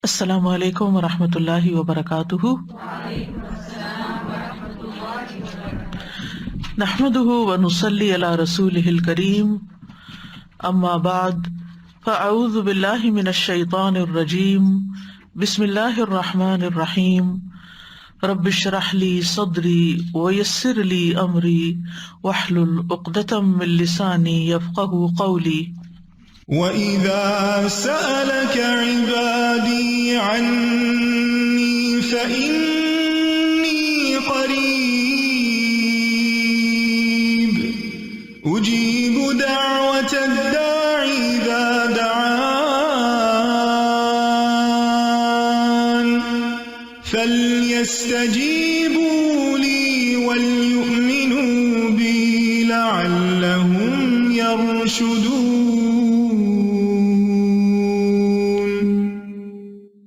السلام علیکم ورحمۃ اللہ وبرکاتہ۔ نحمده ونصلی علی رسولہ الکریم، اما بعد فاعوذ باللہ من الشیطان الرجیم، بسم اللہ الرحمن الرحیم۔ رب اشرح لی صدری ویسر لی امری واحلل عقدۃ من لسانی یفقهوا قولی۔ وَإِذَا سَأَلَكَ عِبَادِي عَنِّي فَإِنِّي قَرِيبٌ أُجِيبُ دَعْوَةَ الدَّاعِ إِذَا دَعَانِ فَلْيَسْتَجِيبُوا لِي وَلْيُؤْمِنُوا بِي لَعَلَّهُمْ يَرْشُدُونَ۔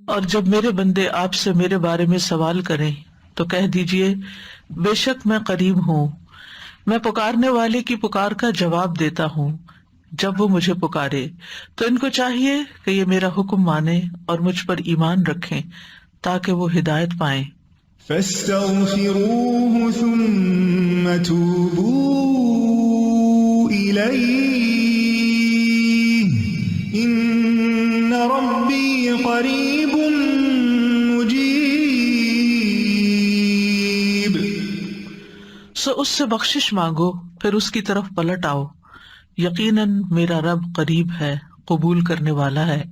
اور جب میرے بندے آپ سے میرے بارے میں سوال کریں تو کہہ دیجئے بے شک میں قریب ہوں، میں پکارنے والے کی پکار کا جواب دیتا ہوں جب وہ مجھے پکارے۔ تو ان کو چاہیے کہ یہ میرا حکم مانیں اور مجھ پر ایمان رکھیں تاکہ وہ ہدایت پائیں۔ فَاسْتَغْفِرُوهُ ثُمَّ تُوبُوا إِلَيْهِ إِنَّ رَبِّي قَرِيبٌ مُجِيبٌ۔ سو اس سے بخشش مانگو، پھر اس کی طرف پلٹ آؤ، یقیناً میرا رب قریب ہے، قبول کرنے والا ہے۔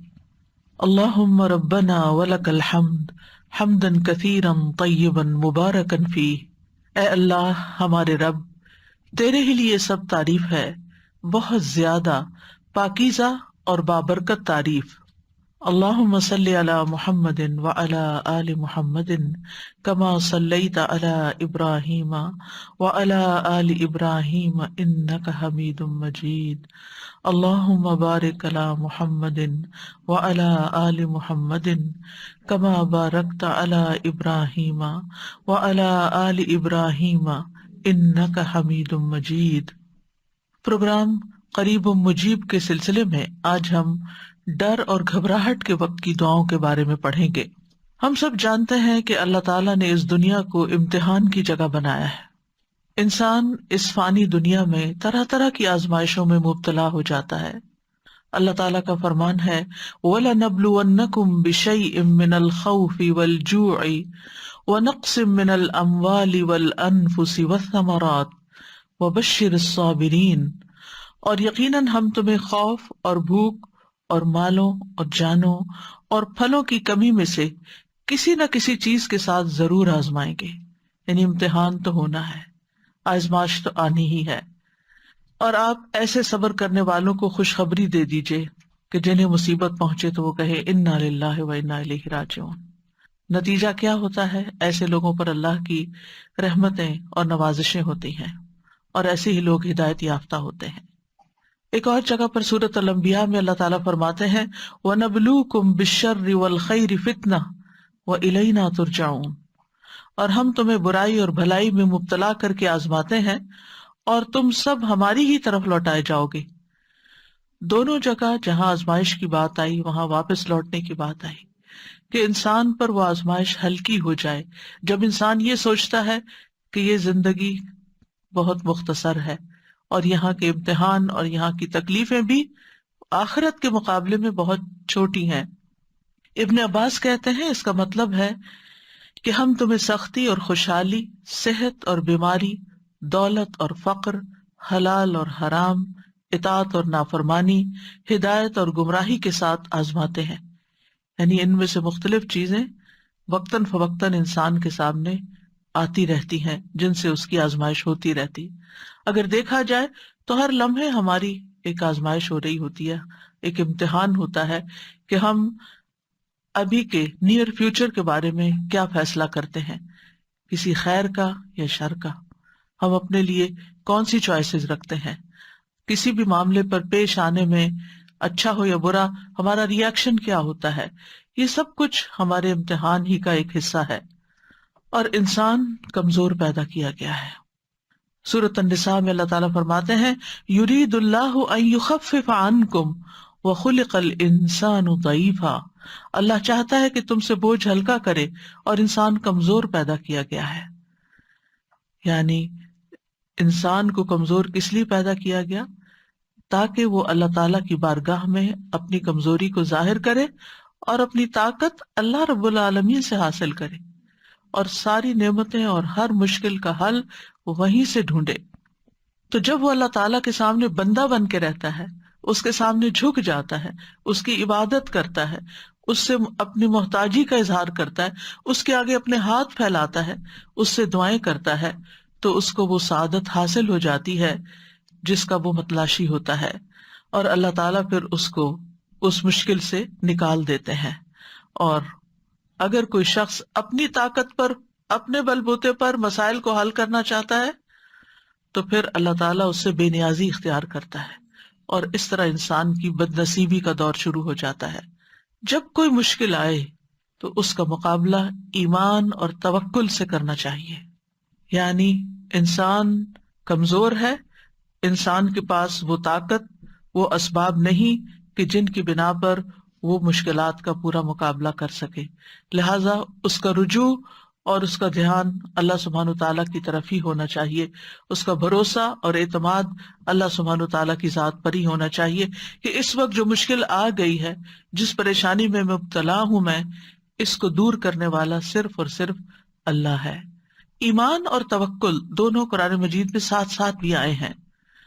اللہم ربنا ولک الحمد حمدا کثیرا طیبا مبارکا فیہ۔ اے اللہ ہمارے رب، تیرے ہی لیے سب تعریف ہے، بہت زیادہ پاکیزہ اور بابرکت تعریف۔ اللہم صلی علی محمد وعلی آل محمد کما صلیت علی ابراہیم وعلی آل ابراہیم انک حمید مجید۔ اللہم بارک علی محمد وعلی آل محمد کما بارکت علی ابراہیم وعلی آل ابراہیم انک حمید مجید۔ پروگرام قریب و مجیب کے سلسلے میں آج ہم ڈر اور گھبراہٹ کے وقت کی دعاؤں کے بارے میں پڑھیں گے۔ ہم سب جانتے ہیں کہ اللہ تعالیٰ نے اس دنیا کو امتحان کی جگہ بنایا ہے۔ انسان اس فانی دنیا میں طرح طرح کی آزمائشوں میں مبتلا ہو جاتا ہے۔ اللہ تعالیٰ کا فرمان ہے وَلَنَبْلُوَنَّكُمْ بِشَيْءٍ مِّنَ الْخَوْفِ وَالْجُوعِ وَنَقْصٍ مِّنَ الْأَمْوَالِ وَالْأَنفُسِ وَالثَّمَرَاتِ وَبَشِّرِ الصَّابِرِينَ۔ اور یقیناً ہم تمہیں خوف اور بھوک اور مالوں اور جانوں اور پھلوں کی کمی میں سے کسی نہ کسی چیز کے ساتھ ضرور آزمائیں گے۔ یعنی امتحان تو ہونا ہے، آزمائش تو آنی ہی ہے۔ اور آپ ایسے صبر کرنے والوں کو خوشخبری دے دیجئے کہ جنہیں مصیبت پہنچے تو وہ کہے انا للہ و انا الیہ راجعون۔ نتیجہ کیا ہوتا ہے؟ ایسے لوگوں پر اللہ کی رحمتیں اور نوازشیں ہوتی ہیں، اور ایسے ہی لوگ ہدایت یافتہ ہوتے ہیں۔ ایک اور جگہ پر سورۃ الانبیاء میں اللہ تعالیٰ فرماتے ہیں وَنَبْلُوكُمْ بِالشَّرِّ وَالْخَيْرِ فِتْنَةً وَإِلَيْنَا تُرْجَعُونَ۔ اور ہم تمہیں برائی اور بھلائی میں مبتلا کر کے آزماتے ہیں اور تم سب ہماری ہی طرف لوٹائے جاؤ گے۔ دونوں جگہ جہاں آزمائش کی بات آئی وہاں واپس لوٹنے کی بات آئی کہ انسان پر وہ آزمائش ہلکی ہو جائے۔ جب انسان یہ سوچتا ہے کہ یہ زندگی بہت مختصر ہے اور یہاں کے امتحان اور یہاں کی تکلیفیں بھی آخرت کے مقابلے میں بہت چھوٹی ہیں۔ ابن عباس کہتے ہیں اس کا مطلب ہے کہ ہم تمہیں سختی اور خوشحالی، صحت اور بیماری، دولت اور فقر، حلال اور حرام، اطاعت اور نافرمانی، ہدایت اور گمراہی کے ساتھ آزماتے ہیں۔ یعنی ان میں سے مختلف چیزیں وقتاً فوقتاً انسان کے سامنے آتی رہتی ہیں جن سے اس کی آزمائش ہوتی رہتی۔ اگر دیکھا جائے تو ہر لمحے ہماری ایک آزمائش ہو رہی ہوتی ہے، ایک امتحان ہوتا ہے کہ ہم ابھی کے نیئر فیوچر کے بارے میں کیا فیصلہ کرتے ہیں، کسی خیر کا یا شر کا۔ ہم اپنے لیے کون سی چوائسز رکھتے ہیں، کسی بھی معاملے پر پیش آنے میں اچھا ہو یا برا ہمارا ری ایکشن کیا ہوتا ہے، یہ سب کچھ ہمارے امتحان ہی کا ایک حصہ ہے۔ اور انسان کمزور پیدا کیا گیا ہے۔ سورۃ النساء میں اللہ تعالیٰ فرماتے ہیں یرید اللہ ان یخفف عنکم وخلق الانسان ضعیفا۔ اللہ چاہتا ہے کہ تم سے بوجھ ہلکا کرے اور انسان کمزور پیدا کیا گیا ہے. یعنی انسان کو کمزور کس لیے پیدا کیا گیا؟ تاکہ وہ اللہ تعالیٰ کی بارگاہ میں اپنی کمزوری کو ظاہر کرے اور اپنی طاقت اللہ رب العالمین سے حاصل کرے اور ساری نعمتیں اور ہر مشکل کا حل وہیں سے ڈھونڈے. تو جب وہ اللہ تعالیٰ کے سامنے بندہ بن کے رہتا ہے، اس کے سامنے جھک جاتا ہے، اس کی عبادت کرتا ہے، اس سے اپنی محتاجی کا اظہار کرتا ہے، اس کے آگے اپنے ہاتھ پھیلاتا ہے، اس سے دعائیں کرتا ہے، تو اس کو وہ سعادت حاصل ہو جاتی ہے جس کا وہ متلاشی ہوتا ہے، اور اللہ تعالیٰ پھر اس کو اس مشکل سے نکال دیتے ہیں. اور اگر کوئی شخص اپنی طاقت پر، اپنے بل بوتے پر مسائل کو حل کرنا چاہتا ہے تو پھر اللہ تعالیٰ اس سے بے نیازی اختیار کرتا ہے، اور اس طرح انسان کی بد نصیبی کا دور شروع ہو جاتا ہے. جب کوئی مشکل آئے تو اس کا مقابلہ ایمان اور توکل سے کرنا چاہیے. یعنی انسان کمزور ہے، انسان کے پاس وہ طاقت، وہ اسباب نہیں کہ جن کی بنا پر وہ مشکلات کا پورا مقابلہ کر سکے. لہذا اس کا رجوع اور اس کا دھیان اللہ سبحانہ تعالیٰ کی طرف ہی ہونا چاہیے. اس کا بھروسہ اور اعتماد اللہ سبحانہ تعالیٰ کی ذات پر ہی ہونا چاہیے کہ اس وقت جو مشکل آ گئی ہے، جس پریشانی میں مبتلا ہوں میں، اس کو دور کرنے والا صرف اور صرف اللہ ہے. ایمان اور توکل دونوں قرآن مجید میں ساتھ ساتھ بھی آئے ہیں.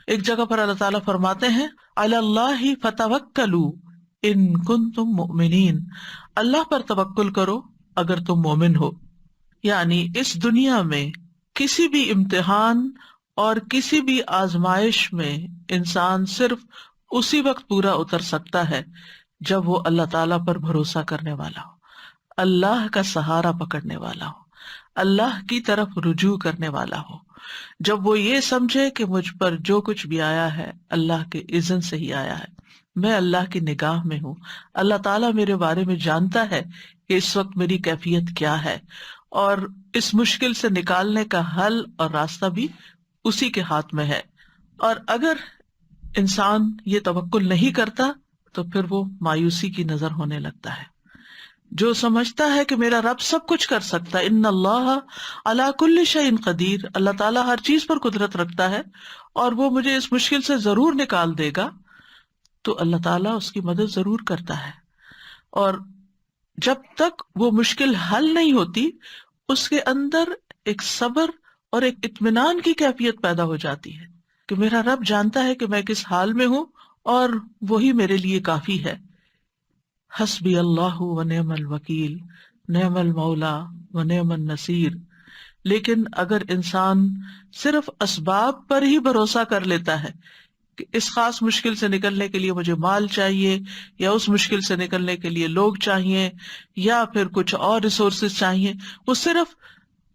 ایک جگہ پر اللہ تعالیٰ فرماتے ہیں علی اللہ فتوکلوا ان کنتم مؤمنین، اللہ پر توکل کرو اگر تم مومن ہو. یعنی اس دنیا میں کسی بھی امتحان اور کسی بھی آزمائش میں انسان صرف اسی وقت پورا اتر سکتا ہے جب وہ اللہ تعالیٰ پر بھروسہ کرنے والا ہو، اللہ کا سہارا پکڑنے والا ہو، اللہ کی طرف رجوع کرنے والا ہو. جب وہ یہ سمجھے کہ مجھ پر جو کچھ بھی آیا ہے اللہ کے اذن سے ہی آیا ہے، میں اللہ کی نگاہ میں ہوں، اللہ تعالیٰ میرے بارے میں جانتا ہے کہ اس وقت میری کیفیت کیا ہے، اور اس مشکل سے نکالنے کا حل اور راستہ بھی اسی کے ہاتھ میں ہے. اور اگر انسان یہ توکل نہیں کرتا تو پھر وہ مایوسی کی نظر ہونے لگتا ہے. جو سمجھتا ہے کہ میرا رب سب کچھ کر سکتا ہے، ان اللہ علی کل شیء قدیر، اللہ تعالیٰ ہر چیز پر قدرت رکھتا ہے اور وہ مجھے اس مشکل سے ضرور نکال دے گا، تو اللہ تعالیٰ اس کی مدد ضرور کرتا ہے. اور جب تک وہ مشکل حل نہیں ہوتی، اس کے اندر ایک صبر اور ایک اطمینان کی کیفیت پیدا ہو جاتی ہے کہ میرا رب جانتا ہے کہ میں کس حال میں ہوں اور وہی میرے لیے کافی ہے. حسبی اللہ و نعم الوکیل، نعم المولا و نعم النصیر. لیکن اگر انسان صرف اسباب پر ہی بھروسہ کر لیتا ہے کہ اس خاص مشکل سے نکلنے کے لیے مجھے مال چاہیے، یا اس مشکل سے نکلنے کے لیے لوگ چاہیے، یا پھر کچھ اور ریسورسز چاہیے، وہ صرف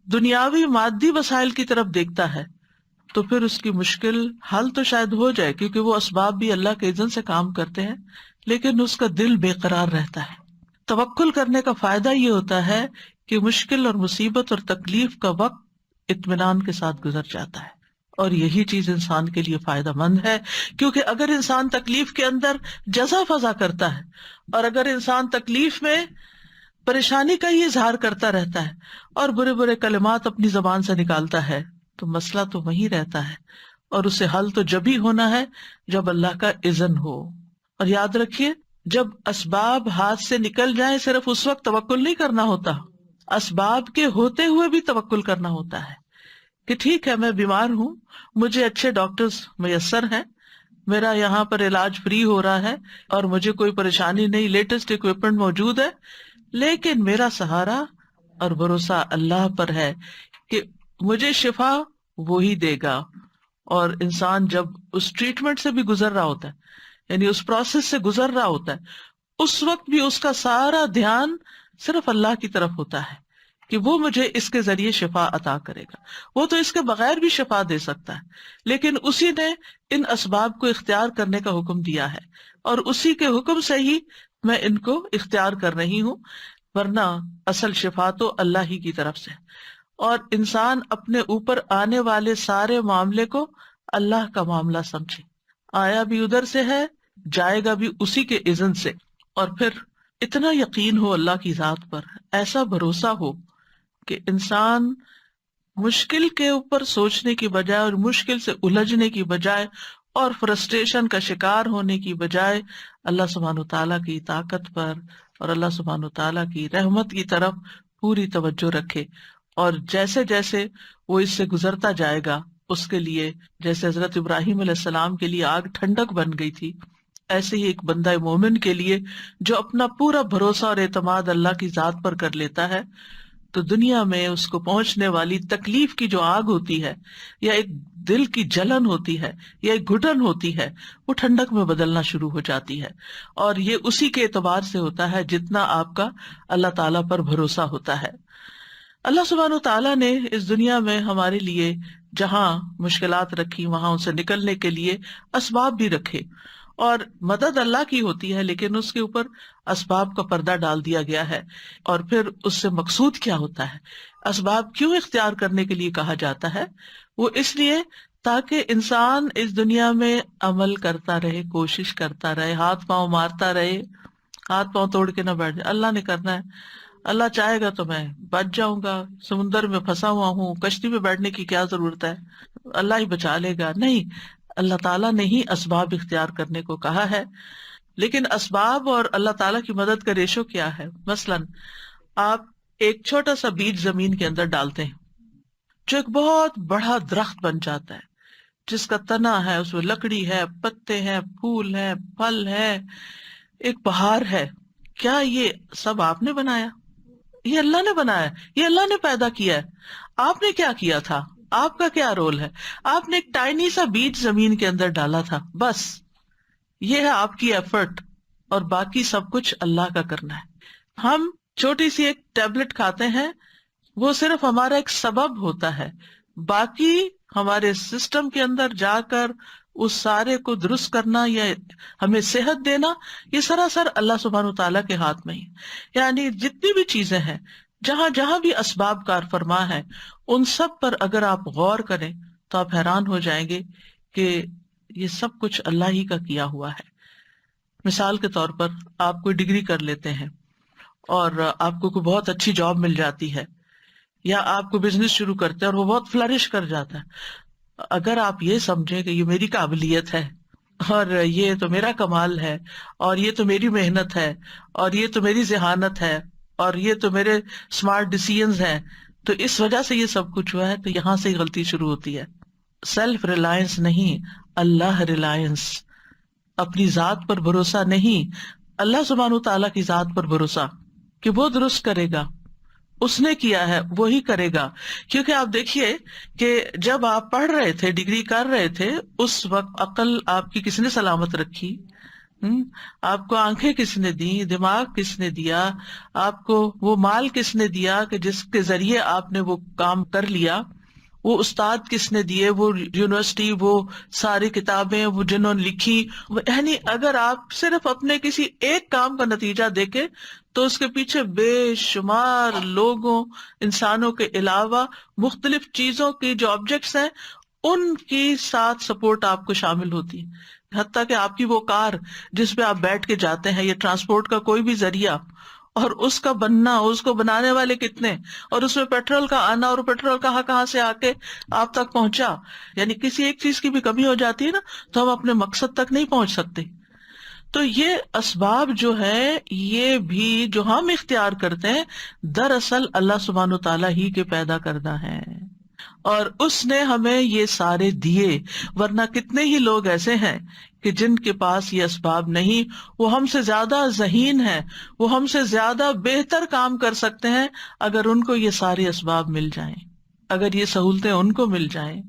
دنیاوی مادی وسائل کی طرف دیکھتا ہے، تو پھر اس کی مشکل حل تو شاید ہو جائے کیونکہ وہ اسباب بھی اللہ کے اذن سے کام کرتے ہیں، لیکن اس کا دل بے قرار رہتا ہے. توکل کرنے کا فائدہ یہ ہوتا ہے کہ مشکل اور مصیبت اور تکلیف کا وقت اطمینان کے ساتھ گزر جاتا ہے، اور یہی چیز انسان کے لیے فائدہ مند ہے. کیونکہ اگر انسان تکلیف کے اندر جزا فضا کرتا ہے، اور اگر انسان تکلیف میں پریشانی کا ہی اظہار کرتا رہتا ہے اور برے برے کلمات اپنی زبان سے نکالتا ہے، تو مسئلہ تو وہی رہتا ہے، اور اسے حل تو جب ہی ہونا ہے جب اللہ کا اذن ہو. اور یاد رکھیے، جب اسباب ہاتھ سے نکل جائیں صرف اس وقت توکل نہیں کرنا ہوتا، اسباب کے ہوتے ہوئے بھی توکل کرنا ہوتا ہے کہ ٹھیک ہے میں بیمار ہوں، مجھے اچھے ڈاکٹرز میسر ہیں، میرا یہاں پر علاج فری ہو رہا ہے اور مجھے کوئی پریشانی نہیں، لیٹسٹ اکوپمنٹ موجود ہے، لیکن میرا سہارا اور بھروسہ اللہ پر ہے کہ مجھے شفا وہی دے گا. اور انسان جب اس ٹریٹمنٹ سے بھی گزر رہا ہوتا ہے، یعنی اس پروسیس سے گزر رہا ہوتا ہے، اس وقت بھی اس کا سارا دھیان صرف اللہ کی طرف ہوتا ہے کہ وہ مجھے اس کے ذریعے شفا عطا کرے گا. وہ تو اس کے بغیر بھی شفا دے سکتا ہے، لیکن اسی نے ان اسباب کو اختیار کرنے کا حکم دیا ہے، اور اسی کے حکم سے ہی میں ان کو اختیار کر رہی ہوں، ورنہ اصل شفا تو اللہ ہی کی طرف سے. اور انسان اپنے اوپر آنے والے سارے معاملے کو اللہ کا معاملہ سمجھے، آیا بھی ادھر سے ہے، جائے گا بھی اسی کے اذن سے. اور پھر اتنا یقین ہو اللہ کی ذات پر، ایسا بھروسہ ہو کہ انسان مشکل کے اوپر سوچنے کی بجائے اور مشکل سے الجھنے کی بجائے اور فرسٹریشن کا شکار ہونے کی بجائے اللہ سبحانہ وتعالیٰ کی طاقت پر اور اللہ سبحانہ وتعالیٰ کی رحمت کی طرف پوری توجہ رکھے، اور جیسے جیسے وہ اس سے گزرتا جائے گا اس کے لیے، جیسے حضرت ابراہیم علیہ السلام کے لیے آگ ٹھنڈک بن گئی تھی، ایسے ہی ایک بندہ مومن کے لیے جو اپنا پورا بھروسہ اور اعتماد اللہ کی ذات پر کر لیتا ہے، تو دنیا میں اس کو پہنچنے والی تکلیف کی جو آگ ہوتی ہے، یا ایک دل کی جلن ہوتی ہے، یا ایک گھٹن ہوتی ہے، وہ ٹھنڈک میں بدلنا شروع ہو جاتی ہے، اور یہ اسی کے اعتبار سے ہوتا ہے جتنا آپ کا اللہ تعالیٰ پر بھروسہ ہوتا ہے۔ اللہ سبحانہ وتعالیٰ نے اس دنیا میں ہمارے لیے جہاں مشکلات رکھی وہاں اسے نکلنے کے لیے اسباب بھی رکھے، اور مدد اللہ کی ہوتی ہے لیکن اس کے اوپر اسباب کا پردہ ڈال دیا گیا ہے۔ اور پھر اس سے مقصود کیا ہوتا ہے، اسباب کیوں اختیار کرنے کے لیے کہا جاتا ہے؟ وہ اس لیے تاکہ انسان اس دنیا میں عمل کرتا رہے، کوشش کرتا رہے، ہاتھ پاؤں مارتا رہے، ہاتھ پاؤں توڑ کے نہ بیٹھ جائے۔ اللہ نے کرنا ہے، اللہ چاہے گا تو میں بچ جاؤں گا، سمندر میں پھنسا ہوا ہوں، کشتی میں بیٹھنے کی کیا ضرورت ہے، اللہ ہی بچا لے گا۔ نہیں، اللہ تعالیٰ نے ہی اسباب اختیار کرنے کو کہا ہے۔ لیکن اسباب اور اللہ تعالیٰ کی مدد کا ریشو کیا ہے؟ مثلاً آپ ایک چھوٹا سا بیج زمین کے اندر ڈالتے ہیں جو ایک بہت بڑا درخت بن جاتا ہے، جس کا تنا ہے، اس میں لکڑی ہے، پتے ہیں، پھول ہیں، پھل ہے، ایک بہار ہے۔ کیا یہ سب آپ نے بنایا؟ یہ اللہ نے بنایا، یہ اللہ نے پیدا کیا ہے۔ آپ نے کیا کیا تھا؟ آپ کا کیا رول ہے؟ آپ نے ایک ٹائنی سا بیج زمین کے اندر ڈالا تھا، بس یہ ہے آپ کی ایفرٹ، اور باقی سب کچھ اللہ کا کرنا ہے۔ ہم چھوٹی سی ایک ٹیبلٹ کھاتے ہیں، وہ صرف ہمارا ایک سبب ہوتا ہے، باقی ہمارے سسٹم کے اندر جا کر اس سارے کو درست کرنا یا ہمیں صحت دینا، یہ سراسر اللہ سبحانہ وتعالیٰ کے ہاتھ میں ہی۔ یعنی جتنی بھی چیزیں ہیں، جہاں جہاں بھی اسباب کار فرما ہے، ان سب پر اگر آپ غور کریں تو آپ حیران ہو جائیں گے کہ یہ سب کچھ اللہ ہی کا کیا ہوا ہے۔ مثال کے طور پر آپ کوئی ڈگری کر لیتے ہیں اور آپ کو کوئی بہت اچھی جاب مل جاتی ہے، یا آپ کو بزنس شروع کرتے ہیں اور وہ بہت فلرش کر جاتا ہے۔ اگر آپ یہ سمجھیں کہ یہ میری قابلیت ہے اور یہ تو میرا کمال ہے اور یہ تو میری محنت ہے اور یہ تو میری ذہانت ہے اور یہ تو میرے اسمارٹ ڈیسیژنز ہیں، تو اس وجہ سے یہ سب کچھ ہوا ہے، تو یہاں سے ہی غلطی شروع ہوتی ہے۔ سیلف ریلائنس نہیں، اللہ ریلائنس، اپنی ذات پر بھروسہ نہیں، اللہ سبحانہ تعالیٰ کی ذات پر بھروسہ کہ وہ درست کرے گا، اس نے کیا ہے وہی کرے گا۔ کیونکہ آپ دیکھیے کہ جب آپ پڑھ رہے تھے، ڈگری کر رہے تھے، اس وقت عقل آپ کی کس نے سلامت رکھی؟ آپ کو آنکھیں کس نے دی، دماغ کس نے دیا، آپ کو وہ مال کس نے دیا کہ جس کے ذریعے آپ نے وہ کام کر لیا، وہ استاد کس نے دیے، وہ یونیورسٹی، وہ ساری کتابیں وہ جنہوں نے لکھی۔ یعنی اگر آپ صرف اپنے کسی ایک کام کا نتیجہ دیکھیں تو اس کے پیچھے بے شمار لوگوں، انسانوں کے علاوہ مختلف چیزوں کی جو آبجیکٹس ہیں ان کی ساتھ سپورٹ آپ کو شامل ہوتی ہے، حتیٰ کہ آپ کی وہ کار جس پہ آپ بیٹھ کے جاتے ہیں، یہ ٹرانسپورٹ کا کوئی بھی ذریعہ، اور اس کا بننا، اس کو بنانے والے کتنے، اور اس میں پیٹرول کا آنا، اور پیٹرول کہاں سے آ کے آپ تک پہنچا۔ یعنی کسی ایک چیز کی بھی کمی ہو جاتی ہے نا تو ہم اپنے مقصد تک نہیں پہنچ سکتے۔ تو یہ اسباب جو ہے، یہ بھی جو ہم اختیار کرتے ہیں، دراصل اللہ سبحانہ تعالیٰ ہی کے پیدا کردہ ہیں، اور اس نے ہمیں یہ سارے دیے۔ ورنہ کتنے ہی لوگ ایسے ہیں کہ جن کے پاس یہ اسباب نہیں، وہ ہم سے زیادہ ذہین ہیں، وہ ہم سے زیادہ بہتر کام کر سکتے ہیں اگر ان کو یہ سارے اسباب مل جائیں، اگر یہ سہولتیں ان کو مل جائیں۔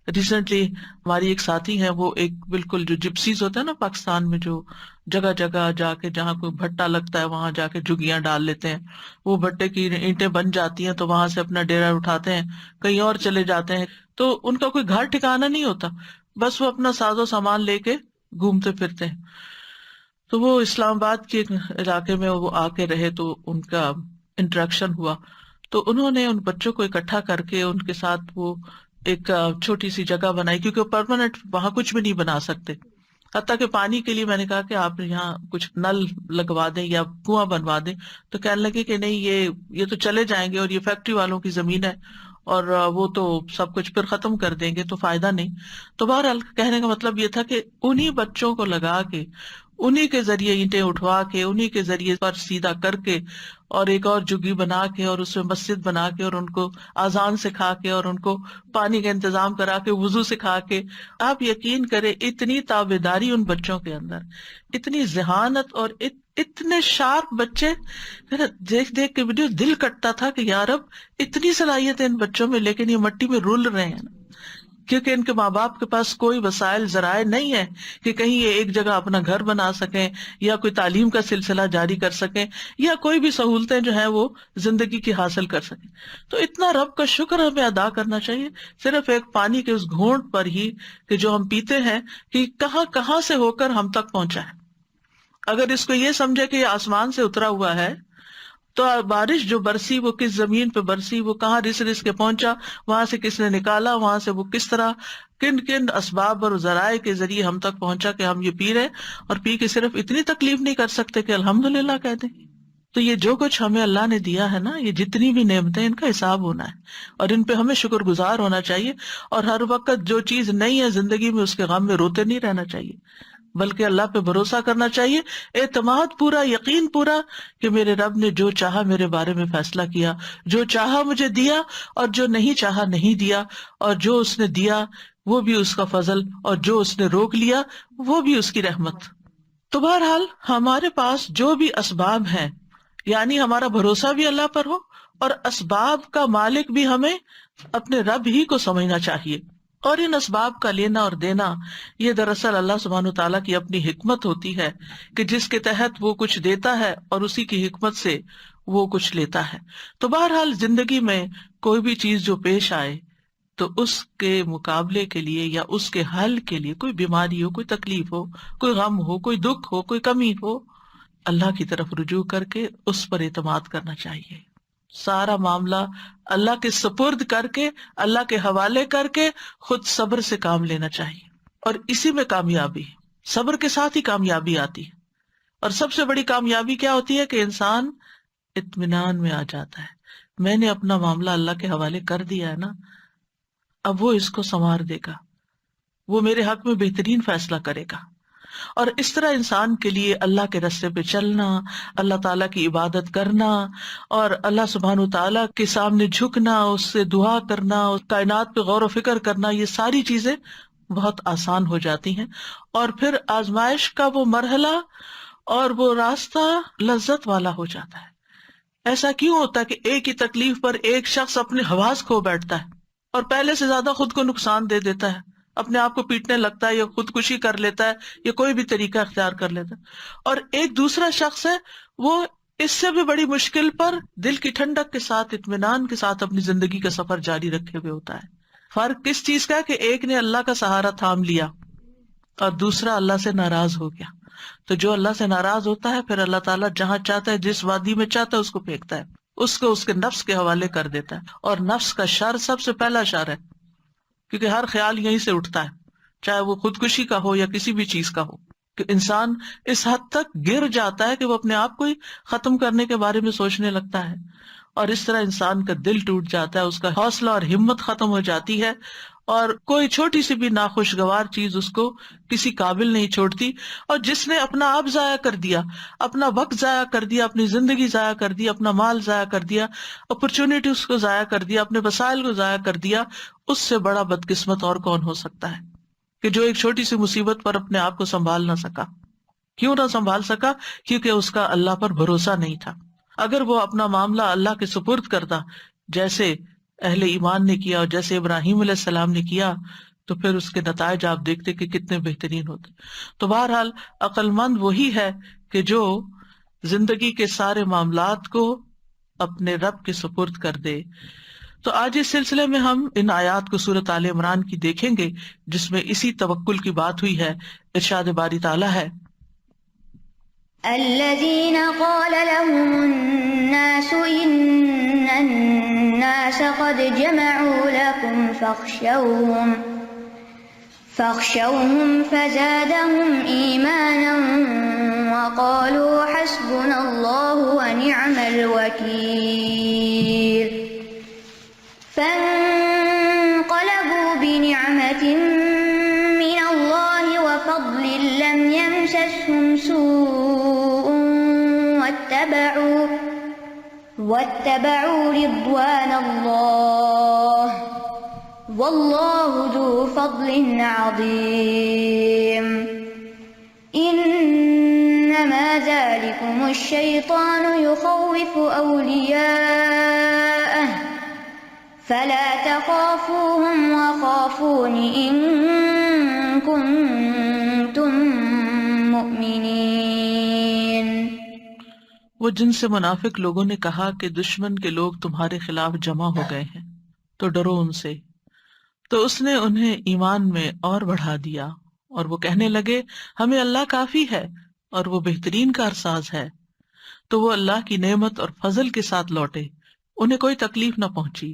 ریسنٹلی ہماری ایک ساتھی ہیں، وہ ایک بالکل جو جپسیز ہوتے ہیں نا پاکستان میں، جو جگہ جگہ جا کے جہاں کوئی بھٹا لگتا ہے وہاں جا کے جھگیاں ڈال لیتے ہیں، وہ بھٹے کی اینٹیں بن جاتی ہیں تو وہاں سے اپنا ڈیرا اٹھاتے ہیں، کہیں اور چلے جاتے ہیں، تو ان کا کوئی گھر ٹھکانا نہیں ہوتا، بس وہ اپنا ساز و سامان لے کے گھومتے پھرتے ہیں۔ تو وہ اسلام آباد کے علاقے میں وہ آ کے رہے، تو ان کا انٹریکشن ہوا، تو انہوں نے ان بچوں کو اکٹھا کر کے ان کے ساتھ وہ ایک چھوٹی سی جگہ بنائی، کیونکہ پرماننٹ وہاں کچھ بھی نہیں بنا سکتے۔ حتیٰ کہ پانی کے لیے میں نے کہا کہ آپ یہاں کچھ نل لگوا دیں یا کنواں بنوا دیں، تو کہنے لگے کہ نہیں، یہ تو چلے جائیں گے اور یہ فیکٹری والوں کی زمین ہے اور وہ تو سب کچھ پھر ختم کر دیں گے تو فائدہ نہیں۔ تو بہرحال کہنے کا مطلب یہ تھا کہ انہی بچوں کو لگا کے، انہی کے ذریعے اینٹیں اٹھوا کے، انہی کے ذریعے پر سیدھا کر کے اور ایک اور جگی بنا کے اور اس میں مسجد بنا کے اور ان کو اذان سکھا کے اور ان کو پانی کا انتظام کرا کے، وضو سکھا کے، آپ یقین کریں اتنی تابعداری ان بچوں کے اندر، اتنی ذہانت اور اتنے شارپ بچے، میرا دیکھ دیکھ کے ویڈیو دل کٹتا تھا کہ یار اب اتنی صلاحیت ہے ان بچوں میں، لیکن یہ مٹی میں رول رہے ہیں، کیونکہ ان کے ماں باپ کے پاس کوئی وسائل ذرائع نہیں ہے کہ کہیں یہ ایک جگہ اپنا گھر بنا سکیں یا کوئی تعلیم کا سلسلہ جاری کر سکیں یا کوئی بھی سہولتیں جو ہیں وہ زندگی کی حاصل کر سکیں۔ تو اتنا رب کا شکر ہمیں ادا کرنا چاہیے صرف ایک پانی کے اس گھونٹ پر ہی کہ جو ہم پیتے ہیں، کہ کہاں کہاں سے ہو کر ہم تک پہنچا ہے۔ اگر اس کو یہ سمجھے کہ یہ آسمان سے اترا ہوا ہے تو بارش جو برسی وہ کس زمین پہ برسی، وہ کہاں رس رس کے پہنچا، وہاں سے کس نے نکالا، وہاں سے وہ کس طرح کن کن اسباب اور ذرائع کے ذریعے ہم تک پہنچا کہ ہم یہ پی رہے، اور پی کے صرف اتنی تکلیف نہیں کر سکتے کہ الحمدللہ کہہ دیں۔ تو یہ جو کچھ ہمیں اللہ نے دیا ہے نا، یہ جتنی بھی نعمتیں، ان کا حساب ہونا ہے اور ان پہ ہمیں شکر گزار ہونا چاہیے، اور ہر وقت جو چیز نہیں ہے زندگی میں اس کے غم میں روتے نہیں رہنا چاہیے، بلکہ اللہ پہ بھروسہ کرنا چاہیے، اعتماد پورا، یقین پورا کہ میرے رب نے جو چاہا میرے بارے میں فیصلہ کیا، جو چاہا مجھے دیا اور جو نہیں چاہا نہیں دیا، اور جو اس نے دیا وہ بھی اس کا فضل اور جو اس نے روک لیا وہ بھی اس کی رحمت۔ تو بہرحال ہمارے پاس جو بھی اسباب ہیں، یعنی ہمارا بھروسہ بھی اللہ پر ہو اور اسباب کا مالک بھی ہمیں اپنے رب ہی کو سمجھنا چاہیے، اور ان اسباب کا لینا اور دینا یہ دراصل اللہ سبحانہ تعالیٰ کی اپنی حکمت ہوتی ہے کہ جس کے تحت وہ کچھ دیتا ہے اور اسی کی حکمت سے وہ کچھ لیتا ہے۔ تو بہرحال زندگی میں کوئی بھی چیز جو پیش آئے تو اس کے مقابلے کے لیے یا اس کے حل کے لیے، کوئی بیماری ہو، کوئی تکلیف ہو، کوئی غم ہو، کوئی دکھ ہو، کوئی کمی ہو، اللہ کی طرف رجوع کر کے اس پر اعتماد کرنا چاہیے، سارا معاملہ اللہ کے سپرد کر کے، اللہ کے حوالے کر کے خود صبر سے کام لینا چاہیے، اور اسی میں کامیابی، صبر کے ساتھ ہی کامیابی آتی ہے۔ اور سب سے بڑی کامیابی کیا ہوتی ہے کہ انسان اطمینان میں آ جاتا ہے، میں نے اپنا معاملہ اللہ کے حوالے کر دیا ہے نا، اب وہ اس کو سنوار دے گا، وہ میرے حق میں بہترین فیصلہ کرے گا۔ اور اس طرح انسان کے لیے اللہ کے راستے پہ چلنا، اللہ تعالیٰ کی عبادت کرنا اور اللہ سبحانہ تعالیٰ کے سامنے جھکنا، اس سے دعا کرنا، کائنات پہ غور و فکر کرنا، یہ ساری چیزیں بہت آسان ہو جاتی ہیں، اور پھر آزمائش کا وہ مرحلہ اور وہ راستہ لذت والا ہو جاتا ہے۔ ایسا کیوں ہوتا ہے کہ ایک ہی تکلیف پر ایک شخص اپنے حواس کھو بیٹھتا ہے اور پہلے سے زیادہ خود کو نقصان دے دیتا ہے، اپنے آپ کو پیٹنے لگتا ہے یا خودکشی کر لیتا ہے یا کوئی بھی طریقہ اختیار کر لیتا ہے، اور ایک دوسرا شخص ہے وہ اس سے بھی بڑی مشکل پر دل کی ٹھنڈک کے ساتھ، اطمینان کے ساتھ اپنی زندگی کا سفر جاری رکھے ہوئے ہوتا ہے۔ فرق کس چیز کا ہے کہ ایک نے اللہ کا سہارا تھام لیا اور دوسرا اللہ سے ناراض ہو گیا۔ تو جو اللہ سے ناراض ہوتا ہے پھر اللہ تعالیٰ جہاں چاہتا ہے، جس وادی میں چاہتا ہے اس کو پھینکتا ہے، اس کو اس کے نفس کے حوالے کر دیتا ہے، اور نفس کا شر سب سے پہلا شر ہے، کیونکہ ہر خیال یہیں سے اٹھتا ہے، چاہے وہ خودکشی کا ہو یا کسی بھی چیز کا ہو، کہ انسان اس حد تک گر جاتا ہے کہ وہ اپنے آپ کو ہی ختم کرنے کے بارے میں سوچنے لگتا ہے، اور اس طرح انسان کا دل ٹوٹ جاتا ہے، اس کا حوصلہ اور ہمت ختم ہو جاتی ہے، اور کوئی چھوٹی سی بھی ناخوشگوار چیز اس کو کسی قابل نہیں چھوڑتی۔ اور جس نے اپنا آپ ضائع کر دیا، اپنا وقت ضائع کر دیا، اپنی زندگی ضائع کر دی، اپنا مال ضائع کر دیا، اپرچونٹیز کو ضائع کر دیا، اپنے وسائل کو ضائع کر دیا، اس سے بڑا بدقسمت اور کون ہو سکتا ہے کہ جو ایک چھوٹی سی مصیبت پر اپنے آپ کو سنبھال نہ سکا۔ کیوں نہ سنبھال سکا؟ کیونکہ اس کا اللہ پر بھروسہ نہیں تھا۔ اگر وہ اپنا معاملہ اللہ کے سپرد کرتا جیسے اہل ایمان نے کیا اور جیسے ابراہیم علیہ السلام نے کیا، تو پھر اس کے نتائج آپ دیکھتے کہ کتنے بہترین ہوتے۔ تو بہرحال عقل مند وہی ہے کہ جو زندگی کے سارے معاملات کو اپنے رب کے سپرد کر دے۔ تو آج اس سلسلے میں ہم ان آیات کو سورۃ آل عمران کی دیکھیں گے جس میں اسی توکل کی بات ہوئی ہے۔ ارشاد باری تعالیٰ ہے، الذين قال لهم الناس إن الناس قد جمعوا لكم فاخشوهم فزادهم إيمانا وقالوا حسبنا الله ونعم الوكيل فانقلبوا بنعمة من الله وفضل لم يمسسهم سوء واتبعوا رضوان الله والله ذو فضل عظيم إنما ذلكم الشيطان يخوف أولياءه فلا تخافوهم وخافون إن كنتم مؤمنين۔ وہ جن سے منافق لوگوں نے کہا کہ دشمن کے لوگ تمہارے خلاف جمع ہو گئے ہیں تو ڈرو ان سے، تو اس نے انہیں ایمان میں اور بڑھا دیا، اور وہ کہنے لگے ہمیں اللہ کافی ہے اور وہ بہترین کارساز ہے۔ تو وہ اللہ کی نعمت اور فضل کے ساتھ لوٹے، انہیں کوئی تکلیف نہ پہنچی،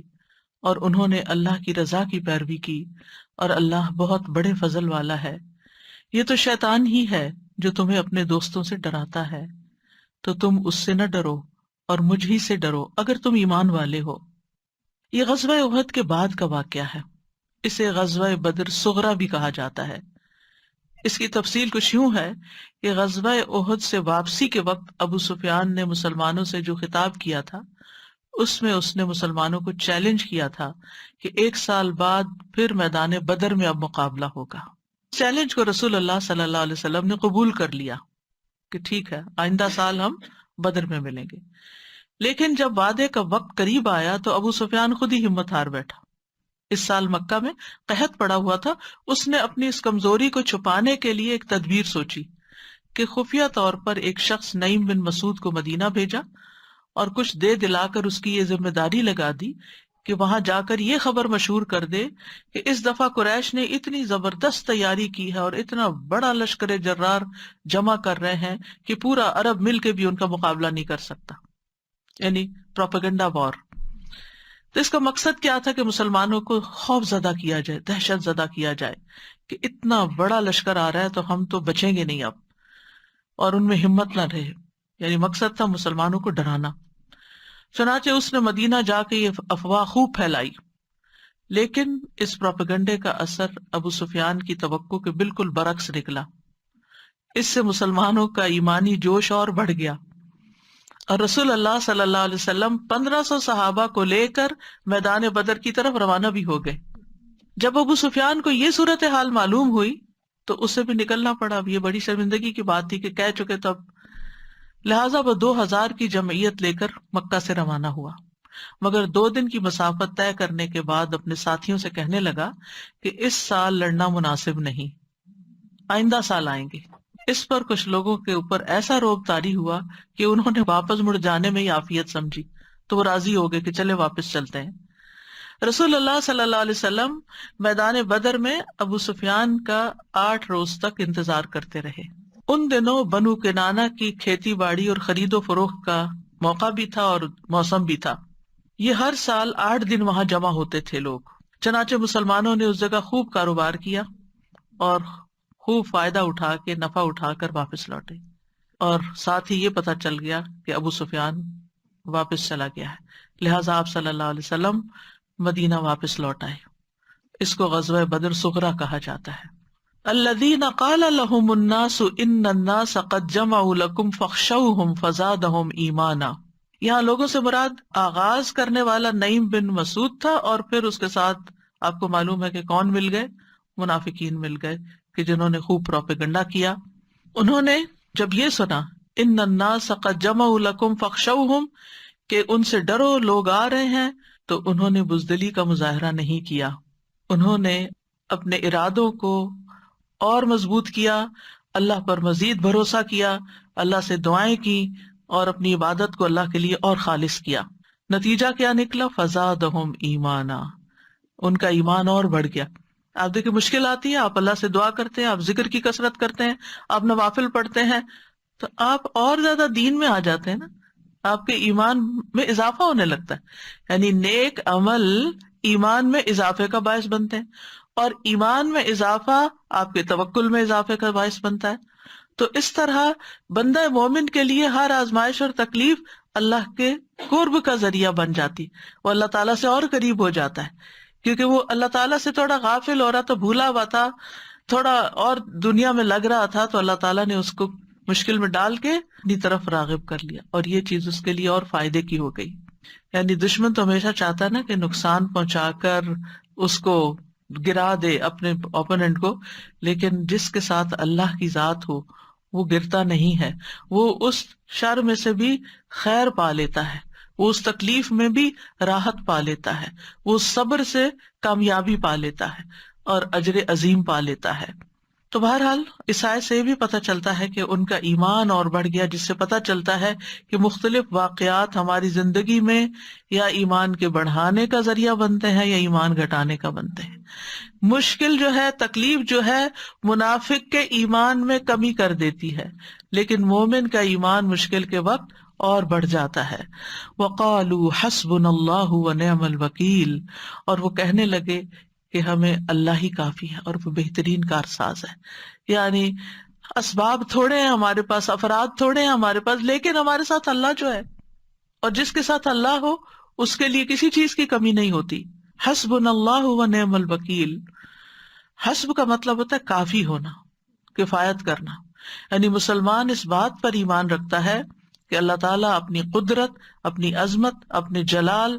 اور انہوں نے اللہ کی رضا کی پیروی کی، اور اللہ بہت بڑے فضل والا ہے۔ یہ تو شیطان ہی ہے جو تمہیں اپنے دوستوں سے ڈراتا ہے، تو تم اس سے نہ ڈرو اور مجھ ہی سے ڈرو اگر تم ایمان والے ہو۔ یہ غزوہ احد کے بعد کا واقعہ ہے، اسے غزوہ بدر صغریٰ بھی کہا جاتا ہے۔ اس کی تفصیل کچھ یوں ہے کہ غزوہ احد سے واپسی کے وقت ابو سفیان نے مسلمانوں سے جو خطاب کیا تھا اس میں اس نے مسلمانوں کو چیلنج کیا تھا کہ 1 سال بعد پھر میدان بدر میں اب مقابلہ ہوگا۔ چیلنج کو رسول اللہ صلی اللہ علیہ وسلم نے قبول کر لیا کہ ٹھیک ہے آئندہ سال ہم بدر میں ملیں گے، لیکن جب وعدے کا وقت قریب آیا تو ابو سفیان خود ہی ہمت ہار بیٹھا۔ اس سال مکہ میں قحط پڑا ہوا تھا، اس نے اپنی اس کمزوری کو چھپانے کے لیے ایک تدبیر سوچی کہ خفیہ طور پر ایک شخص نعیم بن مسعود کو مدینہ بھیجا اور کچھ دے دلا کر اس کی یہ ذمہ داری لگا دی کہ وہاں جا کر یہ خبر مشہور کر دے کہ اس دفعہ قریش نے اتنی زبردست تیاری کی ہے اور اتنا بڑا لشکر جرار جمع کر رہے ہیں کہ پورا عرب مل کے بھی ان کا مقابلہ نہیں کر سکتا، یعنی پروپیگنڈا وار۔ تو اس کا مقصد کیا تھا کہ مسلمانوں کو خوف زدہ کیا جائے، دہشت زدہ کیا جائے کہ اتنا بڑا لشکر آ رہا ہے تو ہم تو بچیں گے نہیں اب، اور ان میں ہمت نہ رہے، یعنی مقصد تھا مسلمانوں کو ڈرانا۔ چنانچہ اس نے مدینہ جا کے یہ افواہ خوب پھیلائی، لیکن اس پروپیگنڈے کا اثر ابو سفیان کی توقع کے بالکل برعکس نکلا۔ اس سے مسلمانوں کا ایمانی جوش اور بڑھ گیا، اور رسول اللہ صلی اللہ علیہ وسلم 1500 صحابہ کو لے کر میدان بدر کی طرف روانہ بھی ہو گئے۔ جب ابو سفیان کو یہ صورتحال معلوم ہوئی تو اسے بھی نکلنا پڑا، اب یہ بڑی شرمندگی کی بات تھی کہ کہہ چکے تب، لہٰذا وہ 2000 کی جمعیت لے کر مکہ سے روانہ ہوا، مگر 2 دن کی مسافت طے کرنے کے بعد اپنے ساتھیوں سے کہنے لگا کہ اس سال لڑنا مناسب نہیں، آئندہ سال آئیں گے۔ اس پر کچھ لوگوں کے اوپر ایسا رعب طاری ہوا کہ انہوں نے واپس مڑ جانے میں ہی عافیت سمجھی، تو وہ راضی ہو گئے کہ چلے واپس چلتے ہیں۔ رسول اللہ صلی اللہ علیہ وسلم میدان بدر میں ابو سفیان کا 8 روز تک انتظار کرتے رہے۔ ان دنوں بنو کنانہ کی کھیتی باڑی اور خرید و فروخت کا موقع بھی تھا اور موسم بھی تھا، یہ ہر سال 8 دن وہاں جمع ہوتے تھے لوگ۔ چنانچہ مسلمانوں نے اس جگہ خوب کاروبار کیا اور خوب فائدہ اٹھا کے نفع اٹھا کر واپس لوٹے، اور ساتھ ہی یہ پتہ چل گیا کہ ابو سفیان واپس چلا گیا ہے، لہٰذا آپ صلی اللہ علیہ وسلم مدینہ واپس لوٹ آئے۔ اس کو غزوہ بدر صغریٰ کہا جاتا ہے۔ الذین قال لهم الناس ان الناس قد جمعوا لكم فاخشوهم فزادهم ایمانا، یہاں لوگوں سے مراد آغاز کرنے والا نعیم بن مسعود تھا، اور پھر اس کے ساتھ آپ کو معلوم ہے کہ کون مل گئے، منافقین مل گئے کہ جنہوں نے خوب پروپیگنڈا کیا۔ انہوں نے جب یہ سنا ان الناس قد جمعوا لكم فاخشوهم کہ ان سے ڈرو لوگ آ رہے ہیں، تو انہوں نے بزدلی کا مظاہرہ نہیں کیا، انہوں نے اپنے ارادوں کو اور مضبوط کیا، اللہ پر مزید بھروسہ کیا، اللہ سے دعائیں کی اور اپنی عبادت کو اللہ کے لیے اور خالص کیا۔ نتیجہ کیا نکلا؟ فزادہم ایمانا، ان کا ایمان اور بڑھ گیا۔ آپ دیکھیں مشکل آتی ہے، آپ اللہ سے دعا کرتے ہیں، آپ ذکر کی کثرت کرتے ہیں، آپ نوافل پڑھتے ہیں، تو آپ اور زیادہ دین میں آ جاتے ہیں نا، آپ کے ایمان میں اضافہ ہونے لگتا ہے، یعنی نیک عمل ایمان میں اضافے کا باعث بنتے ہیں، اور ایمان میں اضافہ آپ کے توکل میں اضافے کا باعث بنتا ہے. تو اس طرح بندہ مومن کے لیے ہر آزمائش اور تکلیف اللہ کے قرب کا ذریعہ بن جاتی، وہ اللہ تعالیٰ سے اور قریب ہو جاتا ہے، کیونکہ وہ اللہ تعالیٰ سے تھوڑا غافل ہو رہا تھا، بھولا ہوا تھا، تھوڑا اور دنیا میں لگ رہا تھا، تو اللہ تعالیٰ نے اس کو مشکل میں ڈال کے اپنی طرف راغب کر لیا، اور یہ چیز اس کے لیے اور فائدے کی ہو گئی. یعنی دشمن تو ہمیشہ چاہتا ہے نا کہ نقصان پہنچا کر اس کو گرا دے اپنے اوپوننٹ کو، لیکن جس کے ساتھ اللہ کی ذات ہو وہ گرتا نہیں ہے، وہ اس شر میں سے بھی خیر پا لیتا ہے، وہ اس تکلیف میں بھی راحت پا لیتا ہے، وہ صبر سے کامیابی پا لیتا ہے اور اجر عظیم پا لیتا ہے. تو بہرحال اس آیت سے بھی پتہ چلتا ہے کہ ان کا ایمان اور بڑھ گیا، جس سے پتہ چلتا ہے کہ مختلف واقعات ہماری زندگی میں یا ایمان کے بڑھانے کا ذریعہ بنتے ہیں یا ایمان گھٹانے کا بنتے ہیں. مشکل جو ہے، تکلیف جو ہے، منافق کے ایمان میں کمی کر دیتی ہے، لیکن مومن کا ایمان مشکل کے وقت اور بڑھ جاتا ہے. وَقَالُوا حَسْبُنَا اللَّهُ وَنِعْمَ الْوَكِيلُ، اور وہ کہنے لگے کہ ہمیں اللہ ہی کافی ہے اور وہ بہترین کارساز ہے. یعنی اسباب تھوڑے ہیں ہمارے پاس، افراد تھوڑے ہیں ہمارے پاس، لیکن ہمارے ساتھ اللہ جو ہے، اور جس کے ساتھ اللہ ہو اس کے لیے کسی چیز کی کمی نہیں ہوتی. حسبنا اللہ ونعم الوکیل. حسب کا مطلب ہوتا ہے کافی ہونا، کفایت کرنا. یعنی مسلمان اس بات پر ایمان رکھتا ہے کہ اللہ تعالیٰ اپنی قدرت، اپنی عظمت، اپنے جلال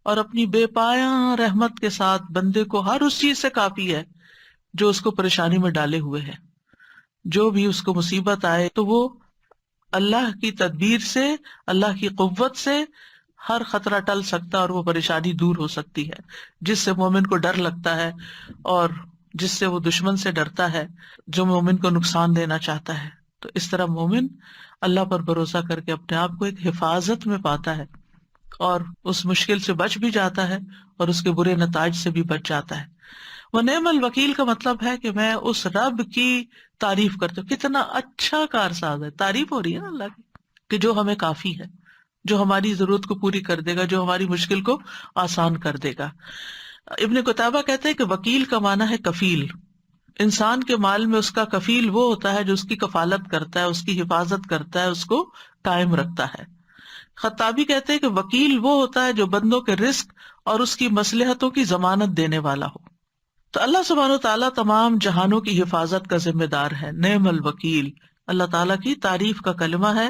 اور اپنی بے پایاں رحمت کے ساتھ بندے کو ہر اس چیز سے کافی ہے جو اس کو پریشانی میں ڈالے ہوئے ہے. جو بھی اس کو مصیبت آئے تو وہ اللہ کی تدبیر سے، اللہ کی قوت سے ہر خطرہ ٹل سکتا اور وہ پریشانی دور ہو سکتی ہے. جس سے مومن کو ڈر لگتا ہے اور جس سے وہ دشمن سے ڈرتا ہے جو مومن کو نقصان دینا چاہتا ہے. تو اس طرح مومن اللہ پر بھروسہ کر کے اپنے آپ کو ایک حفاظت میں پاتا ہے اور اس مشکل سے بچ بھی جاتا ہے اور اس کے برے نتائج سے بھی بچ جاتا ہے. ونعم الوکیل کا مطلب ہے کہ میں اس رب کی تعریف کرتا ہوں، کتنا اچھا کارساز ہے. تعریف ہو رہی ہے نا اللہ کی کہ جو ہمیں کافی ہے، جو ہماری ضرورت کو پوری کر دے گا، جو ہماری مشکل کو آسان کر دے گا. ابن قتیبہ کہتے ہیں کہ وکیل کا معنی ہے کفیل. انسان کے مال میں اس کا کفیل وہ ہوتا ہے جو اس کی کفالت کرتا ہے، اس کی حفاظت کرتا ہے، اس کو قائم رکھتا ہے. خطابی کہتے ہیں کہ وکیل وہ ہوتا ہے جو بندوں کے رزق اور اس کی مصلحتوں کی ضمانت دینے والا ہو. تو اللہ سبحانہ وتعالیٰ تمام جہانوں کی حفاظت کا ذمہ دار ہے. نعم الوکیل اللہ تعالیٰ کی تعریف کا کلمہ ہے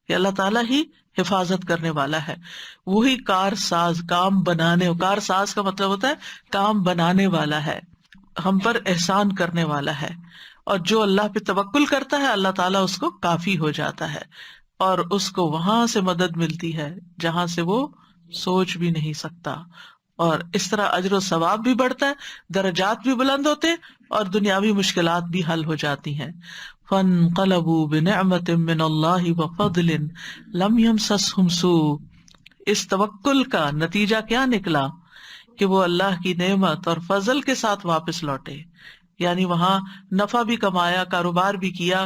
کہ اللہ تعالیٰ ہی حفاظت کرنے والا ہے. وہی کارساز، کام بنانے، کارساز کا مطلب ہوتا ہے کام بنانے والا ہے، ہم پر احسان کرنے والا ہے. اور جو اللہ پہ توکل کرتا ہے اللہ تعالیٰ اس کو کافی ہو جاتا ہے اور اس کو وہاں سے مدد ملتی ہے جہاں سے وہ سوچ بھی نہیں سکتا. اور اس طرح اجر و ثواب بھی بڑھتا ہے، درجات بھی بلند ہوتے اور دنیاوی مشکلات بھی حل ہو جاتی ہیں. فانقلبوا بنعمت من اللہ وفضل لم یمسسہم سوء. اس توکل کا نتیجہ کیا نکلا کہ وہ اللہ کی نعمت اور فضل کے ساتھ واپس لوٹے. یعنی وہاں نفع بھی کمایا، کاروبار بھی کیا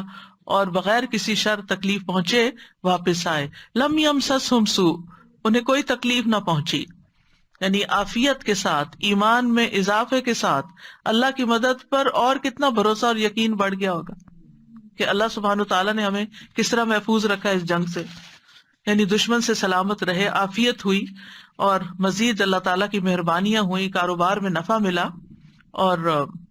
اور بغیر کسی شر تکلیف پہنچے واپس آئے. لم یمسسہم سوء، انہیں کوئی تکلیف نہ پہنچی. یعنی عافیت کے ساتھ، ایمان میں اضافے کے ساتھ اللہ کی مدد پر اور کتنا بھروسہ اور یقین بڑھ گیا ہوگا کہ اللہ سبحانہ تعالیٰ نے ہمیں کس طرح محفوظ رکھا اس جنگ سے. یعنی دشمن سے سلامت رہے، عافیت ہوئی اور مزید اللہ تعالیٰ کی مہربانیاں ہوئی، کاروبار میں نفع ملا اور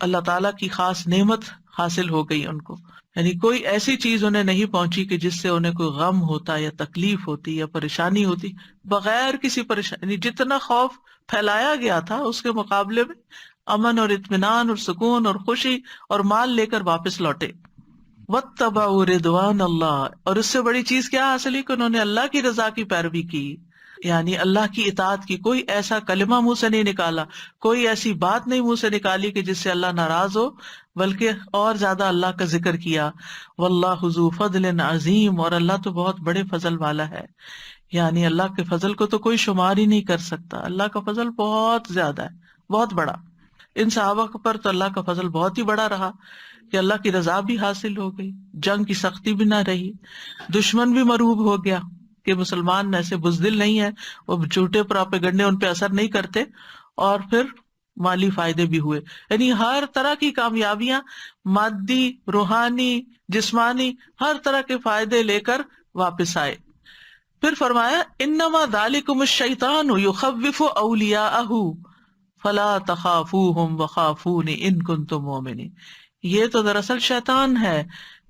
اللہ تعالیٰ کی خاص نعمت حاصل ہو گئی ان کو. یعنی کوئی ایسی چیز انہیں نہیں پہنچی کہ جس سے انہیں کوئی غم ہوتا یا تکلیف ہوتی یا پریشانی ہوتی. بغیر کسی پریشانی، جتنا خوف پھیلایا گیا تھا اس کے مقابلے میں امن اور اطمینان اور سکون اور خوشی اور مال لے کر واپس لوٹے. واتبعوا رضوان اللہ، اور اس سے بڑی چیز کیا حاصل ہوئی کہ انہوں نے اللہ کی رضا کی پیروی کی، یعنی اللہ کی اطاعت کی. کوئی ایسا کلمہ منہ سے نہیں نکالا، کوئی ایسی بات نہیں منہ سے نکالی کہ جس سے اللہ ناراض ہو، بلکہ اور زیادہ اللہ کا ذکر کیا. واللہ ذو فضل عظیم، اور اللہ تو بہت بڑے فضل والا ہے. یعنی اللہ کے فضل کو تو کوئی شمار ہی نہیں کر سکتا. اللہ کا فضل بہت زیادہ ہے، بہت بڑا. ان صحابہ پر تو اللہ کا فضل بہت ہی بڑا رہا کہ اللہ کی رضا بھی حاصل ہو گئی، جنگ کی سختی بھی نہ رہی، دشمن بھی مرعوب ہو گیا کہ مسلمان ایسے بزدل نہیں ہے، وہ جھوٹے پراپیگنڈے ان پہ اثر نہیں کرتے، اور پھر مالی فائدے بھی ہوئے، یعنی ہر طرح کی کامیابیاں، مادی، روحانی، جسمانی، ہر طرح کے فائدے لے کر واپس آئے۔ پھر فرمایا انما ذالکم الشیطان یخوف اولیاءہ فلا تخافوہم وخافون ان کنتم مؤمنین، یہ تو دراصل شیطان ہے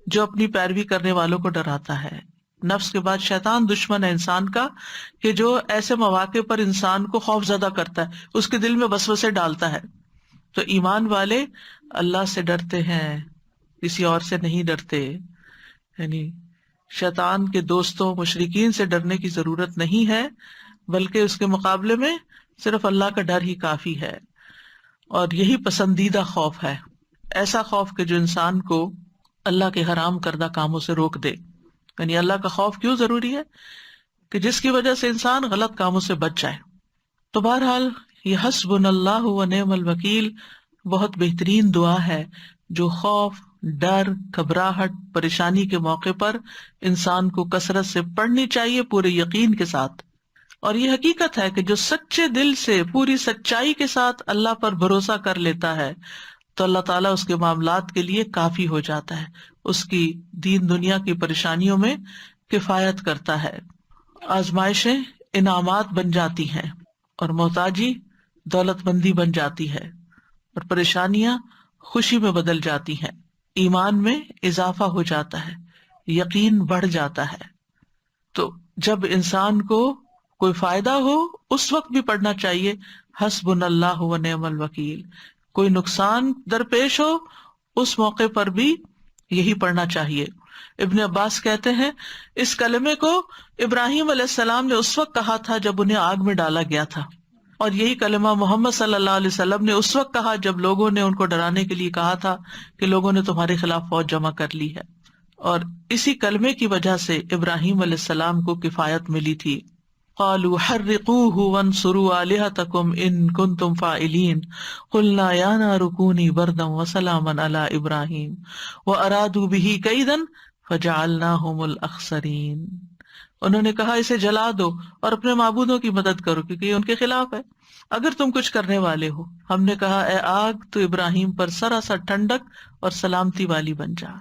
جو اپنی پیروی کرنے والوں کو ڈراتا ہے۔ نفس کے بعد شیطان دشمن ہے انسان کا، کہ جو ایسے مواقع پر انسان کو خوف زدہ کرتا ہے، اس کے دل میں وسوسے ڈالتا ہے۔ تو ایمان والے اللہ سے ڈرتے ہیں، کسی اور سے نہیں ڈرتے، یعنی شیطان کے دوستوں مشرکین سے ڈرنے کی ضرورت نہیں ہے، بلکہ اس کے مقابلے میں صرف اللہ کا ڈر ہی کافی ہے، اور یہی پسندیدہ خوف ہے، ایسا خوف کہ جو انسان کو اللہ کے حرام کردہ کاموں سے روک دے۔ یعنی اللہ کا خوف کیوں ضروری ہے؟ کہ جس کی وجہ سے انسان غلط کاموں سے بچ جائے۔ تو بہرحال یہ حسبنا اللہ و نعم الوکیل بہت بہترین دعا ہے، جو خوف، ڈر، گھبراہٹ، پریشانی کے موقع پر انسان کو کثرت سے پڑھنی چاہیے پورے یقین کے ساتھ۔ اور یہ حقیقت ہے کہ جو سچے دل سے پوری سچائی کے ساتھ اللہ پر بھروسہ کر لیتا ہے تو اللہ تعالیٰ اس کے معاملات کے لیے کافی ہو جاتا ہے، اس کی دین دنیا کی پریشانیوں میں کفایت کرتا ہے۔ آزمائشیں انعامات بن جاتی ہیں، اور محتاجی دولت مندی بن جاتی ہے، اور پریشانیاں خوشی میں بدل جاتی ہیں، ایمان میں اضافہ ہو جاتا ہے، یقین بڑھ جاتا ہے۔ تو جب انسان کو کوئی فائدہ ہو اس وقت بھی پڑھنا چاہیے حسبنا اللہ و نعم الوکیل، کوئی نقصان درپیش ہو اس موقع پر بھی یہی پڑھنا چاہیے۔ ابن عباس کہتے ہیں اس کلمے کو ابراہیم علیہ السلام نے اس وقت کہا تھا جب انہیں آگ میں ڈالا گیا تھا، اور یہی کلمہ محمد صلی اللہ علیہ وسلم نے اس وقت کہا جب لوگوں نے ان کو ڈرانے کے لیے کہا تھا کہ لوگوں نے تمہارے خلاف فوج جمع کر لی ہے، اور اسی کلمے کی وجہ سے ابراہیم علیہ السلام کو کفایت ملی تھی۔ قالوا حرقوه وانصروا آلهتكم ان كنتم فاعلين قلنا يا نار كوني بردا وسلاما على ابراہیم وارادوا به كيدا فجعلناهم الاخسرين، انہوں نے کہا اسے جلا دو اور اپنے معبودوں کی مدد کرو کیونکہ یہ ان کے خلاف ہے، اگر تم کچھ کرنے والے ہو۔ ہم نے کہا اے آگ تو ابراہیم پر سراسر ٹھنڈک اور سلامتی والی بن جا۔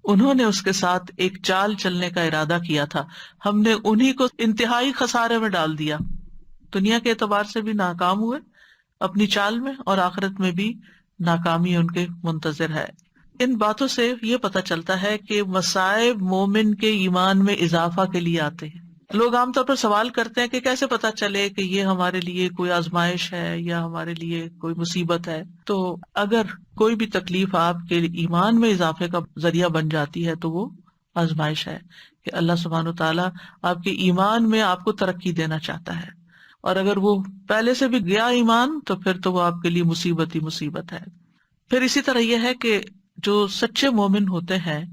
انہوں نے اس کے ساتھ ایک چال چلنے کا ارادہ کیا تھا، ہم نے انہی کو انتہائی خسارے میں ڈال دیا، دنیا کے اعتبار سے بھی ناکام ہوئے اپنی چال میں، اور آخرت میں بھی ناکامی ان کے منتظر ہے۔ ان باتوں سے یہ پتہ چلتا ہے کہ مصائب مومن کے ایمان میں اضافہ کے لیے آتے ہیں۔ لوگ عام طور پر سوال کرتے ہیں کہ کیسے پتہ چلے کہ یہ ہمارے لیے کوئی آزمائش ہے یا ہمارے لیے کوئی مصیبت ہے؟ تو اگر کوئی بھی تکلیف آپ کے ایمان میں اضافے کا ذریعہ بن جاتی ہے تو وہ آزمائش ہے، کہ اللہ سبحانہ وتعالیٰ آپ کے ایمان میں آپ کو ترقی دینا چاہتا ہے، اور اگر وہ پہلے سے بھی گیا ایمان تو پھر تو وہ آپ کے لیے مصیبت ہی مصیبت ہے۔ پھر اسی طرح یہ ہے کہ جو سچے مومن ہوتے ہیں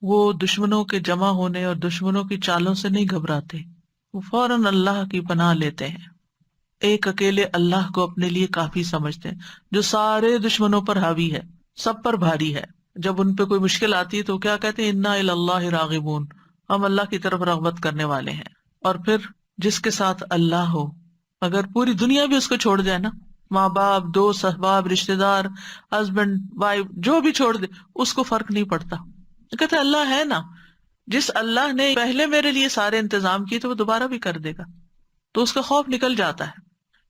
وہ دشمنوں کے جمع ہونے اور دشمنوں کی چالوں سے نہیں گھبراتے، وہ فوراً اللہ کی پناہ لیتے ہیں، ایک اکیلے اللہ کو اپنے لیے کافی سمجھتے ہیں، جو سارے دشمنوں پر حاوی ہے، سب پر بھاری ہے۔ جب ان پہ کوئی مشکل آتی ہے تو کیا کہتے ہیں انا الی اللہ راغبون، ہم اللہ کی طرف رغبت کرنے والے ہیں۔ اور پھر جس کے ساتھ اللہ ہو، اگر پوری دنیا بھی اس کو چھوڑ جائے نا، ماں باپ، دوست احباب، رشتہ دار، ہسبینڈ وائف، جو بھی چھوڑ دے، اس کو فرق نہیں پڑتا، کہتے اللہ ہے نا، جس اللہ نے پہلے میرے لیے سارے انتظام کیے تو وہ دوبارہ بھی کر دے گا، تو اس کا خوف نکل جاتا ہے،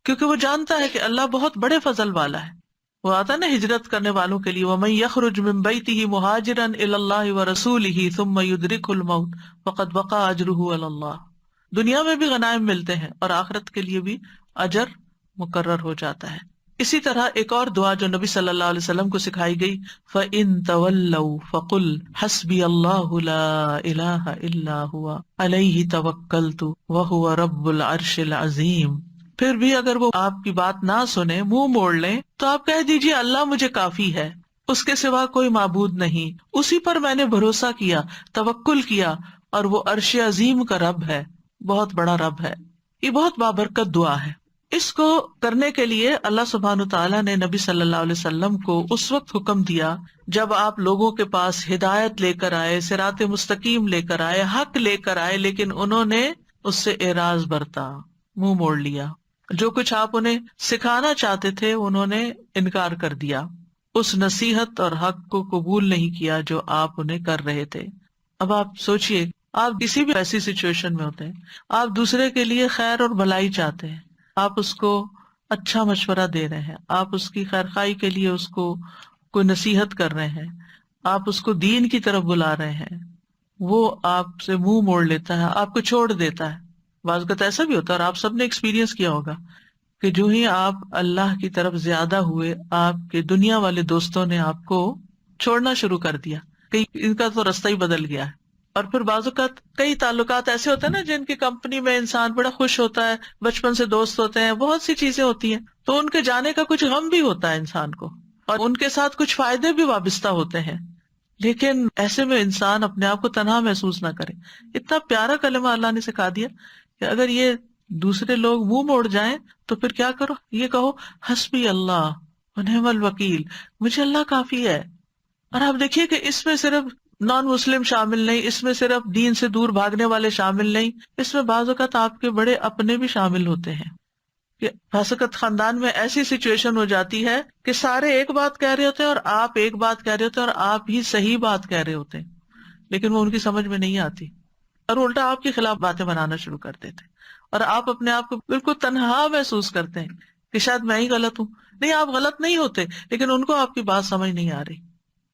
کیونکہ وہ جانتا ہے کہ اللہ بہت بڑے فضل والا ہے۔ وہ آتا ہے نا ہجرت کرنے والوں کے لیے وَمَن يَخْرُجْ مِن بَيْتِهِ مُهَاجِرًا إِلَى اللَّهِ وَرَسُولِهِ ثُمَّ يُدْرِكْهُ الْمَوْتُ فَقَدْ وَقَعَ أَجْرُهُ عَلَى اللَّهِ، دنیا میں بھی غنائم ملتے ہیں اور آخرت کے لیے بھی اجر مقرر ہو جاتا ہے۔ اسی طرح ایک اور دعا جو نبی صلی اللہ علیہ وسلم کو سکھائی گئی، فَإِن تَوَلَّوْا فَقُلْ حَسْبِيَ اللَّهُ لَا إِلَٰهَ إِلَّا هُوَ عَلَيْهِ تَوَكَّلْتُ وَهُوَ رَبُّ الْعَرْشِ الْعَظِيمِ، پھر بھی اگر وہ آپ کی بات نہ سنیں، منہ موڑ لیں، تو آپ کہہ دیجیے اللہ مجھے کافی ہے، اس کے سوا کوئی معبود نہیں، اسی پر میں نے بھروسہ کیا، توکل کیا، اور وہ عرش عظیم کا رب ہے، بہت بڑا رب ہے۔ یہ بہت بابرکت دعا ہے۔ اس کو کرنے کے لیے اللہ سبحانہ تعالیٰ نے نبی صلی اللہ علیہ وسلم کو اس وقت حکم دیا جب آپ لوگوں کے پاس ہدایت لے کر آئے، صراط مستقیم لے کر آئے، حق لے کر آئے، لیکن انہوں نے اس سے اعراض برتا، منہ موڑ لیا۔ جو کچھ آپ انہیں سکھانا چاہتے تھے انہوں نے انکار کر دیا، اس نصیحت اور حق کو قبول نہیں کیا جو آپ انہیں کر رہے تھے۔ اب آپ سوچئے، آپ کسی بھی ایسی سچویشن میں ہوتے ہیں، آپ دوسرے کے لیے خیر اور بھلائی چاہتے ہیں، آپ اس کو اچھا مشورہ دے رہے ہیں، آپ اس کی خیر خواہی کے لیے اس کو کوئی نصیحت کر رہے ہیں، آپ اس کو دین کی طرف بلا رہے ہیں، وہ آپ سے منہ موڑ لیتا ہے، آپ کو چھوڑ دیتا ہے۔ بعض اوقات ایسا بھی ہوتا ہے، اور آپ سب نے ایکسپیرینس کیا ہوگا کہ جو ہی آپ اللہ کی طرف زیادہ ہوئے، آپ کے دنیا والے دوستوں نے آپ کو چھوڑنا شروع کر دیا کہ ان کا تو راستہ ہی بدل گیا ہے۔ اور پھر بعض اوقات کئی تعلقات ایسے ہوتے ہیں نا جن کی کمپنی میں انسان بڑا خوش ہوتا ہے، بچپن سے دوست ہوتے ہیں، بہت سی چیزیں ہوتی ہیں، تو ان کے جانے کا کچھ غم بھی ہوتا ہے انسان کو، اور ان کے ساتھ کچھ فائدے بھی وابستہ ہوتے ہیں، لیکن ایسے میں انسان اپنے آپ کو تنہا محسوس نہ کرے۔ اتنا پیارا کلمہ اللہ نے سکھا دیا کہ اگر یہ دوسرے لوگ منہ موڑ جائیں تو پھر کیا کرو، یہ کہو حسبی اللہ ونعم الوکیل، مجھے اللہ کافی ہے۔ اور آپ دیکھیے کہ اس میں صرف نان مسلم شامل نہیں، اس میں صرف دین سے دور بھاگنے والے شامل نہیں، اس میں بعض اوقات آپ کے بڑے اپنے بھی شامل ہوتے ہیں کہ بعض اوقات خاندان میں ایسی سچویشن ہو جاتی ہے کہ سارے ایک بات کہہ رہے ہوتے ہیں اور آپ ایک بات کہہ رہے ہوتے ہیں اور آپ ہی صحیح بات کہہ رہے ہوتے ہیں، لیکن وہ ان کی سمجھ میں نہیں آتی اور الٹا آپ کے خلاف باتیں بنانا شروع کر دیتے ہیں، اور آپ اپنے آپ کو بالکل تنہا محسوس کرتے ہیں کہ شاید میں ہی غلط ہوں۔ نہیں، آپ غلط نہیں ہوتے، لیکن ان کو آپ کی بات سمجھ نہیں آ رہی۔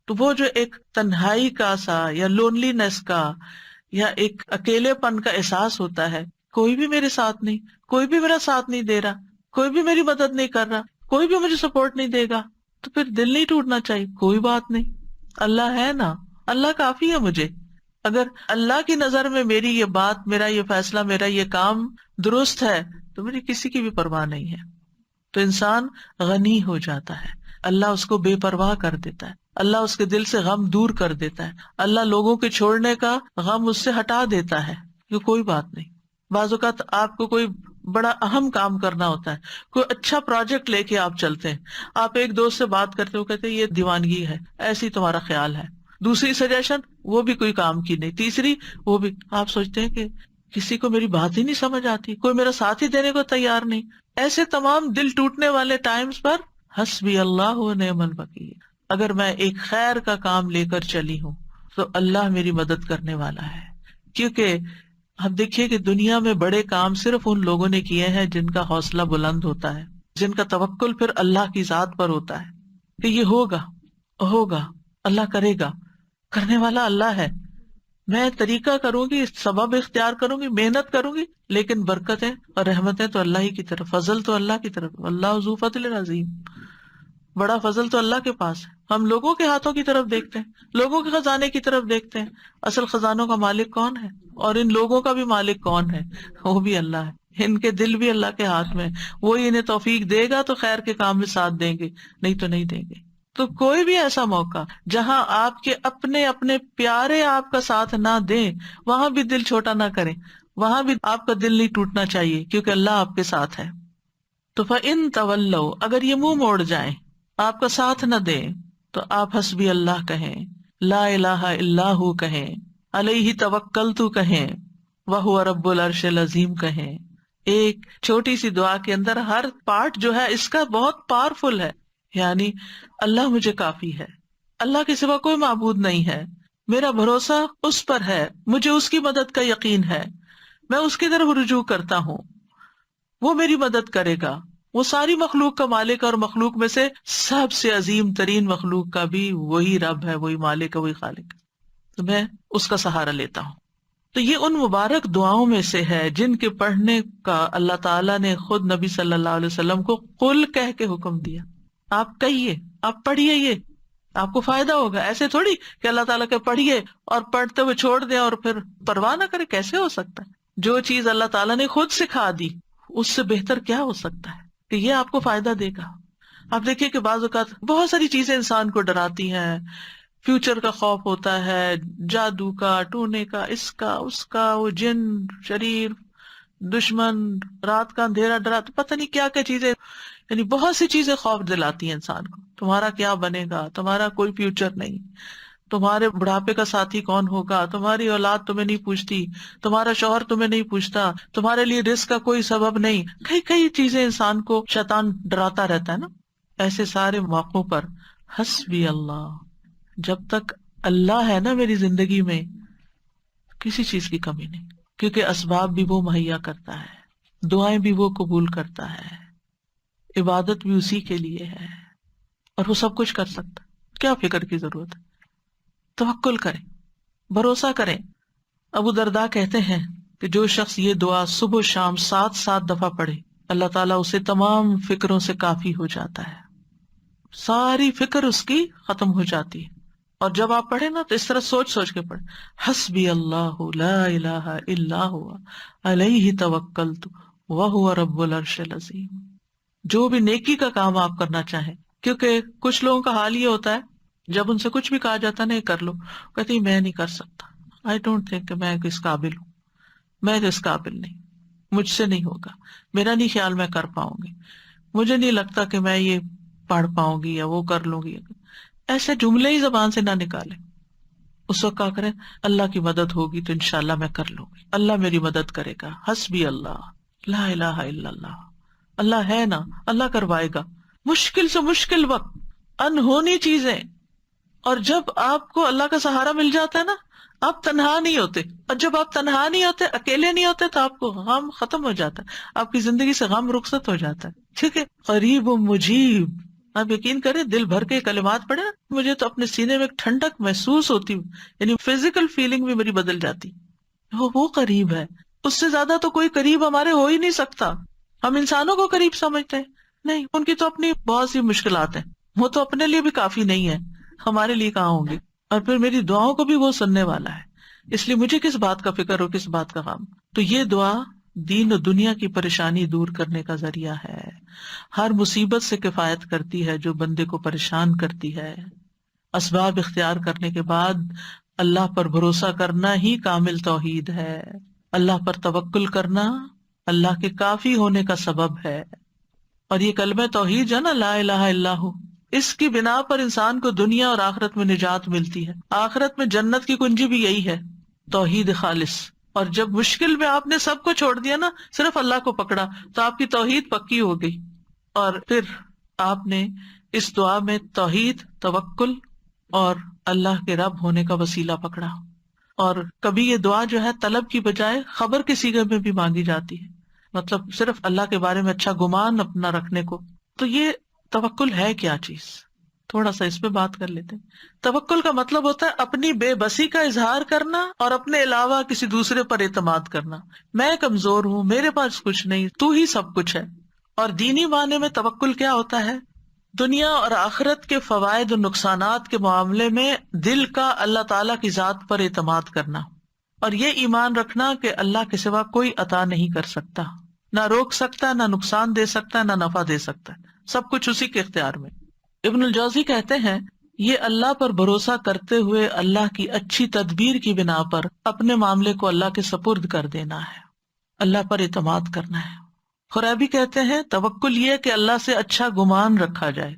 تو وہ جو ایک تنہائی کا سا یا لونلی نیس کا یا ایک اکیلے پن کا احساس ہوتا ہے، کوئی بھی میرے ساتھ نہیں، کوئی بھی میرا ساتھ نہیں دے رہا، کوئی بھی میری مدد نہیں کر رہا، کوئی بھی مجھے سپورٹ نہیں دے گا، تو پھر دل نہیں ٹوٹنا چاہیے، کوئی بات نہیں، اللہ ہے نا، اللہ کافی ہے مجھے۔ اگر اللہ کی نظر میں میری یہ بات، میرا یہ فیصلہ، میرا یہ کام درست ہے تو میری کسی کی بھی پرواہ نہیں ہے۔ تو انسان غنی ہو جاتا ہے، اللہ اس کو بے پرواہ کر دیتا ہے، اللہ اس کے دل سے غم دور کر دیتا ہے، اللہ لوگوں کے چھوڑنے کا غم اس سے ہٹا دیتا ہے کہ کوئی بات نہیں۔ بعض اوقات آپ کو کوئی بڑا اہم کام کرنا ہوتا ہے، کوئی اچھا پروجیکٹ لے کے آپ چلتے ہیں، آپ ایک دوست سے بات کرتے ہو، کہتے ہیں یہ دیوانگی ہے، ایسی تمہارا خیال ہے، دوسری سجیشن وہ بھی کوئی کام کی نہیں، تیسری وہ بھی، آپ سوچتے ہیں کہ کسی کو میری بات ہی نہیں سمجھ آتی، کوئی میرا ساتھ ہی دینے کو تیار نہیں۔ ایسے تمام دل ٹوٹنے والے ٹائمز پر حسبی اللہ ونعم الوکیل، اگر میں ایک خیر کا کام لے کر چلی ہوں تو اللہ میری مدد کرنے والا ہے۔ کیونکہ ہم دیکھیے کہ دنیا میں بڑے کام صرف ان لوگوں نے کیے ہیں جن کا حوصلہ بلند ہوتا ہے، جن کا توکل پھر اللہ کی ذات پر ہوتا ہے کہ یہ ہوگا، اللہ کرے گا، کرنے والا اللہ ہے، میں طریقہ کروں گی، سبب اختیار کروں گی، محنت کروں گی، لیکن برکتیں اور رحمتیں تو اللہ ہی کی طرف، فضل تو اللہ کی طرف، اللہ ذو فضل عظیم، بڑا فضل تو اللہ کے پاس ہے۔ ہم لوگوں کے ہاتھوں کی طرف دیکھتے ہیں، لوگوں کے خزانے کی طرف دیکھتے ہیں، اصل خزانوں کا مالک کون ہے، اور ان لوگوں کا بھی مالک کون ہے؟ وہ بھی اللہ ہے، ان کے دل بھی اللہ کے ہاتھ میں، وہی انہیں توفیق دے گا تو خیر کے کام میں ساتھ دیں گے، نہیں تو نہیں دیں گے۔ تو کوئی بھی ایسا موقع جہاں آپ کے اپنے پیارے آپ کا ساتھ نہ دیں، وہاں بھی دل چھوٹا نہ کریں، وہاں بھی آپ کا دل نہیں ٹوٹنا چاہیے، کیونکہ اللہ آپ کے ساتھ ہے۔ تو فَإِن تَوَلَّوْا، اگر یہ منہ موڑ جائیں، آپ کا ساتھ نہ دیں، تو آپ حسبی اللہ کہیں، لا الہ الا ہو کہیں، علیہ توکلت کہیں، وہو رب العرش العظیم کہیں۔ ایک چھوٹی سی دعا کے اندر ہر پارٹ جو ہے اس کا بہت پاورفل ہے، یعنی اللہ مجھے کافی ہے، اللہ کے سوا کوئی معبود نہیں ہے، میرا بھروسہ اس پر ہے، مجھے اس کی مدد کا یقین ہے، میں اس کی طرف رجوع کرتا ہوں، وہ میری مدد کرے گا، وہ ساری مخلوق کا مالک، اور مخلوق میں سے سب سے عظیم ترین مخلوق کا بھی وہی رب ہے، وہی مالک ہے، وہی خالق ہے، تو میں اس کا سہارا لیتا ہوں۔ تو یہ ان مبارک دعاؤں میں سے ہے جن کے پڑھنے کا اللہ تعالیٰ نے خود نبی صلی اللہ علیہ وسلم کو قل کہہ کے حکم دیا، آپ کہیے، آپ پڑھیے، یہ آپ کو فائدہ ہوگا۔ ایسے تھوڑی کہ اللہ تعالیٰ کے پڑھیے اور پڑھتے ہوئے چھوڑ دیں اور پھر پرواہ نہ کرے، کیسے ہو سکتا ہے؟ جو چیز اللہ تعالیٰ نے خود سکھا دی اس سے بہتر کیا ہو سکتا ہے کہ یہ آپ کو فائدہ دے گا۔ آپ دیکھیے کہ بعض اوقات بہت ساری چیزیں انسان کو ڈراتی ہیں، فیوچر کا خوف ہوتا ہے، جادو کا، ٹونے کا، اس کا اس کا، وہ جن، شریر، دشمن، رات کا اندھیرا ڈراتا، پتہ نہیں کیا کیا چیزیں، یعنی بہت سی چیزیں خوف دلاتی ہیں انسان کو، تمہارا کیا بنے گا، تمہارا کوئی فیوچر نہیں، تمہارے بڑھاپے کا ساتھی کون ہوگا، تمہاری اولاد تمہیں نہیں پوچھتی، تمہارا شوہر تمہیں نہیں پوچھتا، تمہارے لیے رزق کا کوئی سبب نہیں، کئی چیزیں انسان کو شیطان ڈراتا رہتا ہے نا. ایسے سارے موقعوں پر حسبی اللہ، جب تک اللہ ہے نا میری زندگی میں کسی چیز کی کمی نہیں، کیونکہ اسباب بھی وہ مہیا کرتا ہے، دعائیں بھی وہ قبول کرتا ہے، عبادت بھی اسی کے لیے ہے، اور وہ سب کچھ کر سکتا. کیا فکر کی ضرورت ہے؟ توکل کریں، بھروسہ کریں. ابو درداء کہتے ہیں کہ جو شخص یہ دعا صبح و شام 7 دفعہ پڑھے، اللہ تعالیٰ اسے تمام فکروں سے کافی ہو جاتا ہے، ساری فکر اس کی ختم ہو جاتی ہے. اور جب آپ پڑھیں نا تو اس طرح سوچ کے پڑھیں، حسبی اللہ لا الہ الا هو علیہ توکلت وہو رب العرش العظیم. جو بھی نیکی کا کام آپ کرنا چاہیں، کیونکہ کچھ لوگوں کا حال یہ ہوتا ہے جب ان سے کچھ بھی کہا جاتا ہے نہیں کر لو، کہتے ہیں میں نہیں کر سکتا، آئی ڈونٹ تھنک کہ میں اس قابل ہوں، میں تو اس قابل نہیں، مجھ سے نہیں ہوگا، میرا نہیں خیال میں کر پاؤں گی، مجھے نہیں لگتا کہ میں یہ پڑھ پاؤں گی یا وہ کر لوں گی. ایسے جملے ہی زبان سے نہ نکالیں. اس وقت کیا کریں، اللہ کی مدد ہوگی تو انشاءاللہ میں کر لوں گی، اللہ میری مدد کرے گا، حسبی اللہ لا الہ الا اللہ، اللہ ہے نا، اللہ کروائے گا. مشکل سے مشکل وقت، انہونی چیزیں، اور جب آپ کو اللہ کا سہارا مل جاتا ہے نا آپ تنہا نہیں ہوتے، اور جب آپ تنہا نہیں ہوتے، اکیلے نہیں ہوتے، تو آپ کو غم ختم ہو جاتا ہے، آپ کی زندگی سے غم رخصت ہو جاتا ہے. ٹھیک ہے، قریب و مجیب. آپ یقین کریں دل بھر کے کلمات پڑھے نا، مجھے تو اپنے سینے میں ایک ٹھنڈک محسوس ہوتی، یعنی فزیکل فیلنگ بھی میری بدل جاتی. وہ قریب ہے، اس سے زیادہ تو کوئی قریب ہمارے ہو ہی نہیں سکتا. ہم انسانوں کو قریب سمجھتے ہیں، نہیں، ان کی تو اپنی بہت سی مشکلات ہیں، وہ تو اپنے لیے بھی کافی نہیں ہے، ہمارے لیے کہاں ہوں گے. اور پھر میری دعاؤں کو بھی وہ سننے والا ہے، اس لیے مجھے کس بات کا فکر ہو، کس بات کا غم. تو یہ دعا دین و دنیا کی پریشانی دور کرنے کا ذریعہ ہے، ہر مصیبت سے کفایت کرتی ہے جو بندے کو پریشان کرتی ہے. اسباب اختیار کرنے کے بعد اللہ پر بھروسہ کرنا ہی کامل توحید ہے. اللہ پر توکل کرنا اللہ کے کافی ہونے کا سبب ہے. اور یہ کلمہ توحید جو ہے نا، لا الہ الا ہو، اس کی بنا پر انسان کو دنیا اور آخرت میں نجات ملتی ہے. آخرت میں جنت کی کنجی بھی یہی ہے، توحید خالص. اور جب مشکل میں آپ نے سب کو چھوڑ دیا نا، صرف اللہ کو پکڑا، تو آپ کی توحید پکی ہو گئی. اور پھر آپ نے اس دعا میں توحید، توکل اور اللہ کے رب ہونے کا وسیلہ پکڑا. اور کبھی یہ دعا جو ہے طلب کی بجائے خبر کے صیغے میں بھی مانگی جاتی ہے، مطلب صرف اللہ کے بارے میں اچھا گمان اپنا رکھنے کو. تو یہ توکل ہے کیا چیز، تھوڑا سا اس پہ بات کر لیتے ہیں. توکل کا مطلب ہوتا ہے اپنی بے بسی کا اظہار کرنا اور اپنے علاوہ کسی دوسرے پر اعتماد کرنا. میں کمزور ہوں، میرے پاس کچھ نہیں، تو ہی سب کچھ ہے. اور دینی معنی میں توکل کیا ہوتا ہے، دنیا اور آخرت کے فوائد و نقصانات کے معاملے میں دل کا اللہ تعالیٰ کی ذات پر اعتماد کرنا، اور یہ ایمان رکھنا کہ اللہ کے سوا کوئی عطا نہیں کر سکتا، نہ روک سکتا، نہ نقصان دے سکتا، نہ نفع دے سکتا، سب کچھ اسی کے اختیار میں. ابن الجوزی کہتے ہیں یہ اللہ پر بھروسہ کرتے ہوئے اللہ کی اچھی تدبیر کی بنا پر اپنے معاملے کو اللہ کے سپرد کر دینا ہے، اللہ پر اعتماد کرنا ہے. خرابی کہتے ہیں توکل یہ کہ اللہ سے اچھا گمان رکھا جائے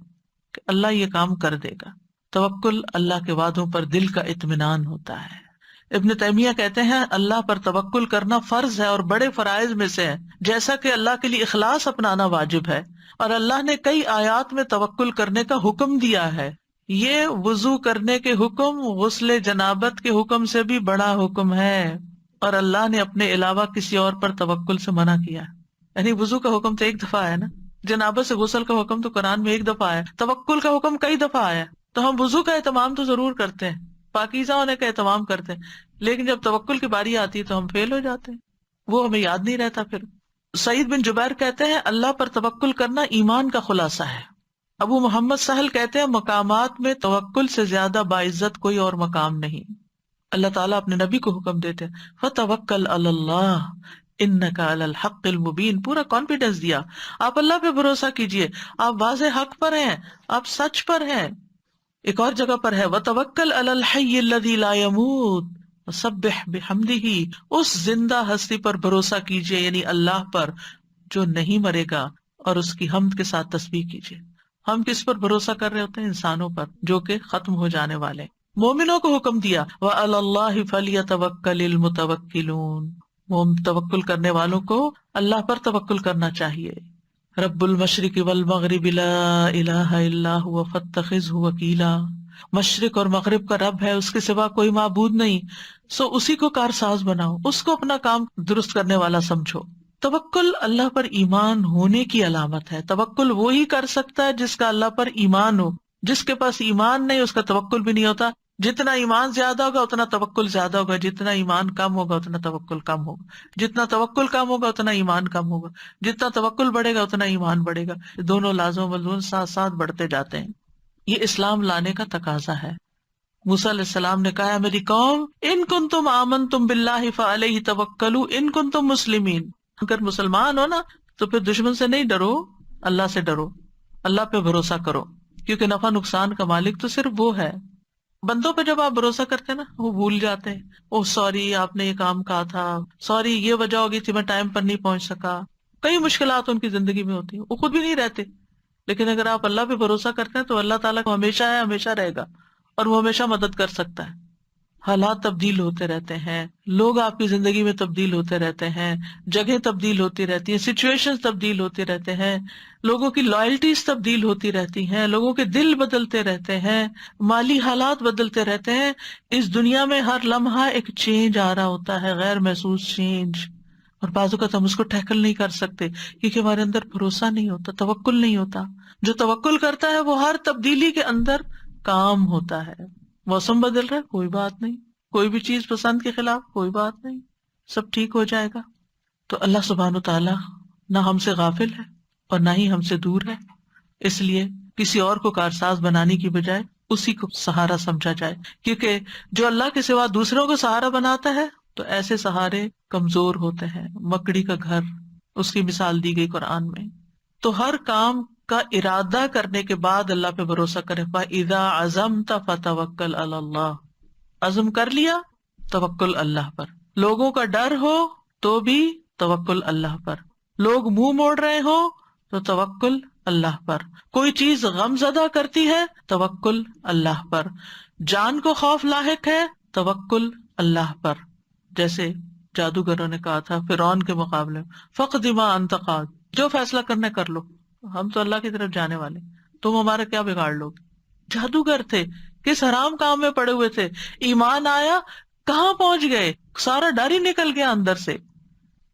کہ اللہ یہ کام کر دے گا. توکل اللہ کے وعدوں پر دل کا اطمینان ہوتا ہے. ابن تیمیہ کہتے ہیں اللہ پر توکل کرنا فرض ہے اور بڑے فرائض میں سے ہے، جیسا کہ اللہ کے لیے اخلاص اپنانا واجب ہے. اور اللہ نے کئی آیات میں توکل کرنے کا حکم دیا ہے. یہ وضو کرنے کے حکم غسل جنابت کے حکم سے بھی بڑا حکم ہے، اور اللہ نے اپنے علاوہ کسی اور پر توکل سے منع کیا. یعنی وضو کا حکم تو ایک دفعہ آیا نا، جنابت سے غسل کا حکم تو قرآن میں ایک دفعہ آیا، توکل کا حکم کئی دفعہ آیا. تو ہم وضو کا اہتمام تو ضرور کرتے ہیں، پاکیزہ ہونے کا اہتمام کرتے ہیں، لیکن جب توکل کی باری آتی ہے تو ہم فیل ہو جاتے ہیں، وہ ہمیں یاد نہیں رہتا. پھر سعید بن جبیر کہتے ہیں اللہ پر توکل کرنا ایمان کا خلاصہ ہے. ابو محمد سہل کہتے ہیں مقامات میں توکل سے زیادہ باعزت کوئی اور مقام نہیں. اللہ تعالیٰ اپنے نبی کو حکم دیتے ہیں فَتَوَكَّلْ عَلَى اللَّهِ إِنَّكَ عَلَى الْحَقِّ الْمُبِينِ، پورا کانفیڈینس دیا، آپ اللہ پہ بھروسہ کیجئے، آپ واضح حق پر ہیں، آپ سچ پر ہیں. ایک اور جگہ پر ہے وَتَوَكَّلْ عَلَى الْحَيِّ الَّذِي لَا يَمُوتُ وَسَبِّحْ بِحَمْدِهِ، اس زندہ ہستی پر بھروسہ کیجئے، یعنی اللہ پر جو نہیں مرے گا، اور اس کی حمد کے ساتھ تسبیح کیجئے. ہم کس پر بھروسہ کر رہے ہوتے ہیں؟ انسانوں پر جو کہ ختم ہو جانے والے. مومنوں کو حکم دیا وَعَلَى اللَّهِ فَلْيَتَوَكَّلِ الْمُتَوَكِّلُونَ، وہ توکل کرنے والوں کو اللہ پر توکل کرنا چاہیے. رب المشرق والمغرب لا الہ الا هو فاتخذہ وکیلا، مشرق اور مغرب کا رب ہے، اس کے سوا کوئی معبود نہیں، سو اسی کو کارساز بناؤ، اس کو اپنا کام درست کرنے والا سمجھو. توکل اللہ پر ایمان ہونے کی علامت ہے. توکل وہی کر سکتا ہے جس کا اللہ پر ایمان ہو. جس کے پاس ایمان نہیں اس کا توکل بھی نہیں ہوتا. جتنا ایمان زیادہ ہوگا اتنا توکل زیادہ ہوگا، جتنا ایمان کم ہوگا اتنا توکل کم ہوگا، جتنا توکل کم ہوگا اتنا ایمان کم ہوگا، جتنا توکل بڑھے گا اتنا ایمان بڑھے گا. دونوں لازم و ملزوم ساتھ ساتھ بڑھتے جاتے ہیں. یہ اسلام لانے کا تقاضا ہے. موسیٰ علیہ السلام نے کہا میری قوم ان کنتم آمنتم باللہ فعلیہ توکلوا ان کنتم مسلمین، اگر مسلمان ہو نا تو پھر دشمن سے نہیں ڈرو، اللہ سے ڈرو، اللہ پہ بھروسہ کرو، کیونکہ نفع نقصان کا مالک تو صرف وہ ہے. بندوں پہ جب آپ بھروسہ کرتے ہیں نا وہ بھول جاتے ہیں، اوہ سوری آپ نے یہ کام کہا تھا، سوری یہ وجہ ہوگی تھی میں ٹائم پر نہیں پہنچ سکا. کئی مشکلات ان کی زندگی میں ہوتی ہیں، وہ خود بھی نہیں رہتے. لیکن اگر آپ اللہ پہ بھروسہ کرتے ہیں تو اللہ تعالیٰ کو ہمیشہ ہے، ہمیشہ رہے گا، اور وہ ہمیشہ مدد کر سکتا ہے. حالات تبدیل ہوتے رہتے ہیں، لوگ آپ کی زندگی میں تبدیل ہوتے رہتے ہیں، جگہیں تبدیل ہوتی رہتی ہیں، سچویشن تبدیل ہوتے رہتے ہیں، لوگوں کی لائلٹیز تبدیل ہوتی رہتی ہیں، لوگوں کے دل بدلتے رہتے ہیں، مالی حالات بدلتے رہتے ہیں. اس دنیا میں ہر لمحہ ایک چینج آ رہا ہوتا ہے، غیر محسوس چینج، اور بعض اوقات ہم اس کو ٹیکل نہیں کر سکتے کیونکہ ہمارے اندر بھروسہ نہیں ہوتا، توکل نہیں ہوتا. جو توکل کرتا ہے وہ ہر تبدیلی کے اندر کام ہوتا ہے. موسم بدل رہا ہے کوئی بات نہیں، کوئی بھی چیز پسند کے خلاف کوئی بات نہیں، سب ٹھیک ہو جائے گا. تو اللہ سبحانہ تعالیٰ نہ ہم سے غافل ہے اور نہ ہی ہم سے دور ہے، اس لیے کسی اور کو کارساز بنانے کی بجائے اسی کو سہارا سمجھا جائے، کیونکہ جو اللہ کے سوا دوسروں کو سہارا بناتا ہے تو ایسے سہارے کمزور ہوتے ہیں. مکڑی کا گھر اس کی مثال دی گئی قرآن میں. تو ہر کام کا ارادہ کرنے کے بعد اللہ پہ بھروسہ کرے. فَإِذَا عَزَمْتَ فَتَوَكَّلْ عَلَى اللَّهِ، عزم کر لیا توکل اللہ پر. لوگوں کا ڈر ہو تو بھی توکل اللہ پر، لوگ منہ موڑ رہے ہو تو توکل اللہ پر، کوئی چیز غم زدہ کرتی ہے توکل اللہ پر، جان کو خوف لاحق ہے توکل اللہ پر. جیسے جادوگروں نے کہا تھا فرعون کے مقابلے میں فَقْضِ مَا أَنْتَ قَاضٍ، جو فیصلہ کرنا کر لو، ہم تو اللہ کی طرف جانے والے، تم ہمارا کیا بگاڑ لو گے. جادوگر تھے، کس حرام کام میں پڑے ہوئے تھے، ایمان آیا کہاں پہنچ گئے، سارا ڈر ہی نکل گیا اندر سے.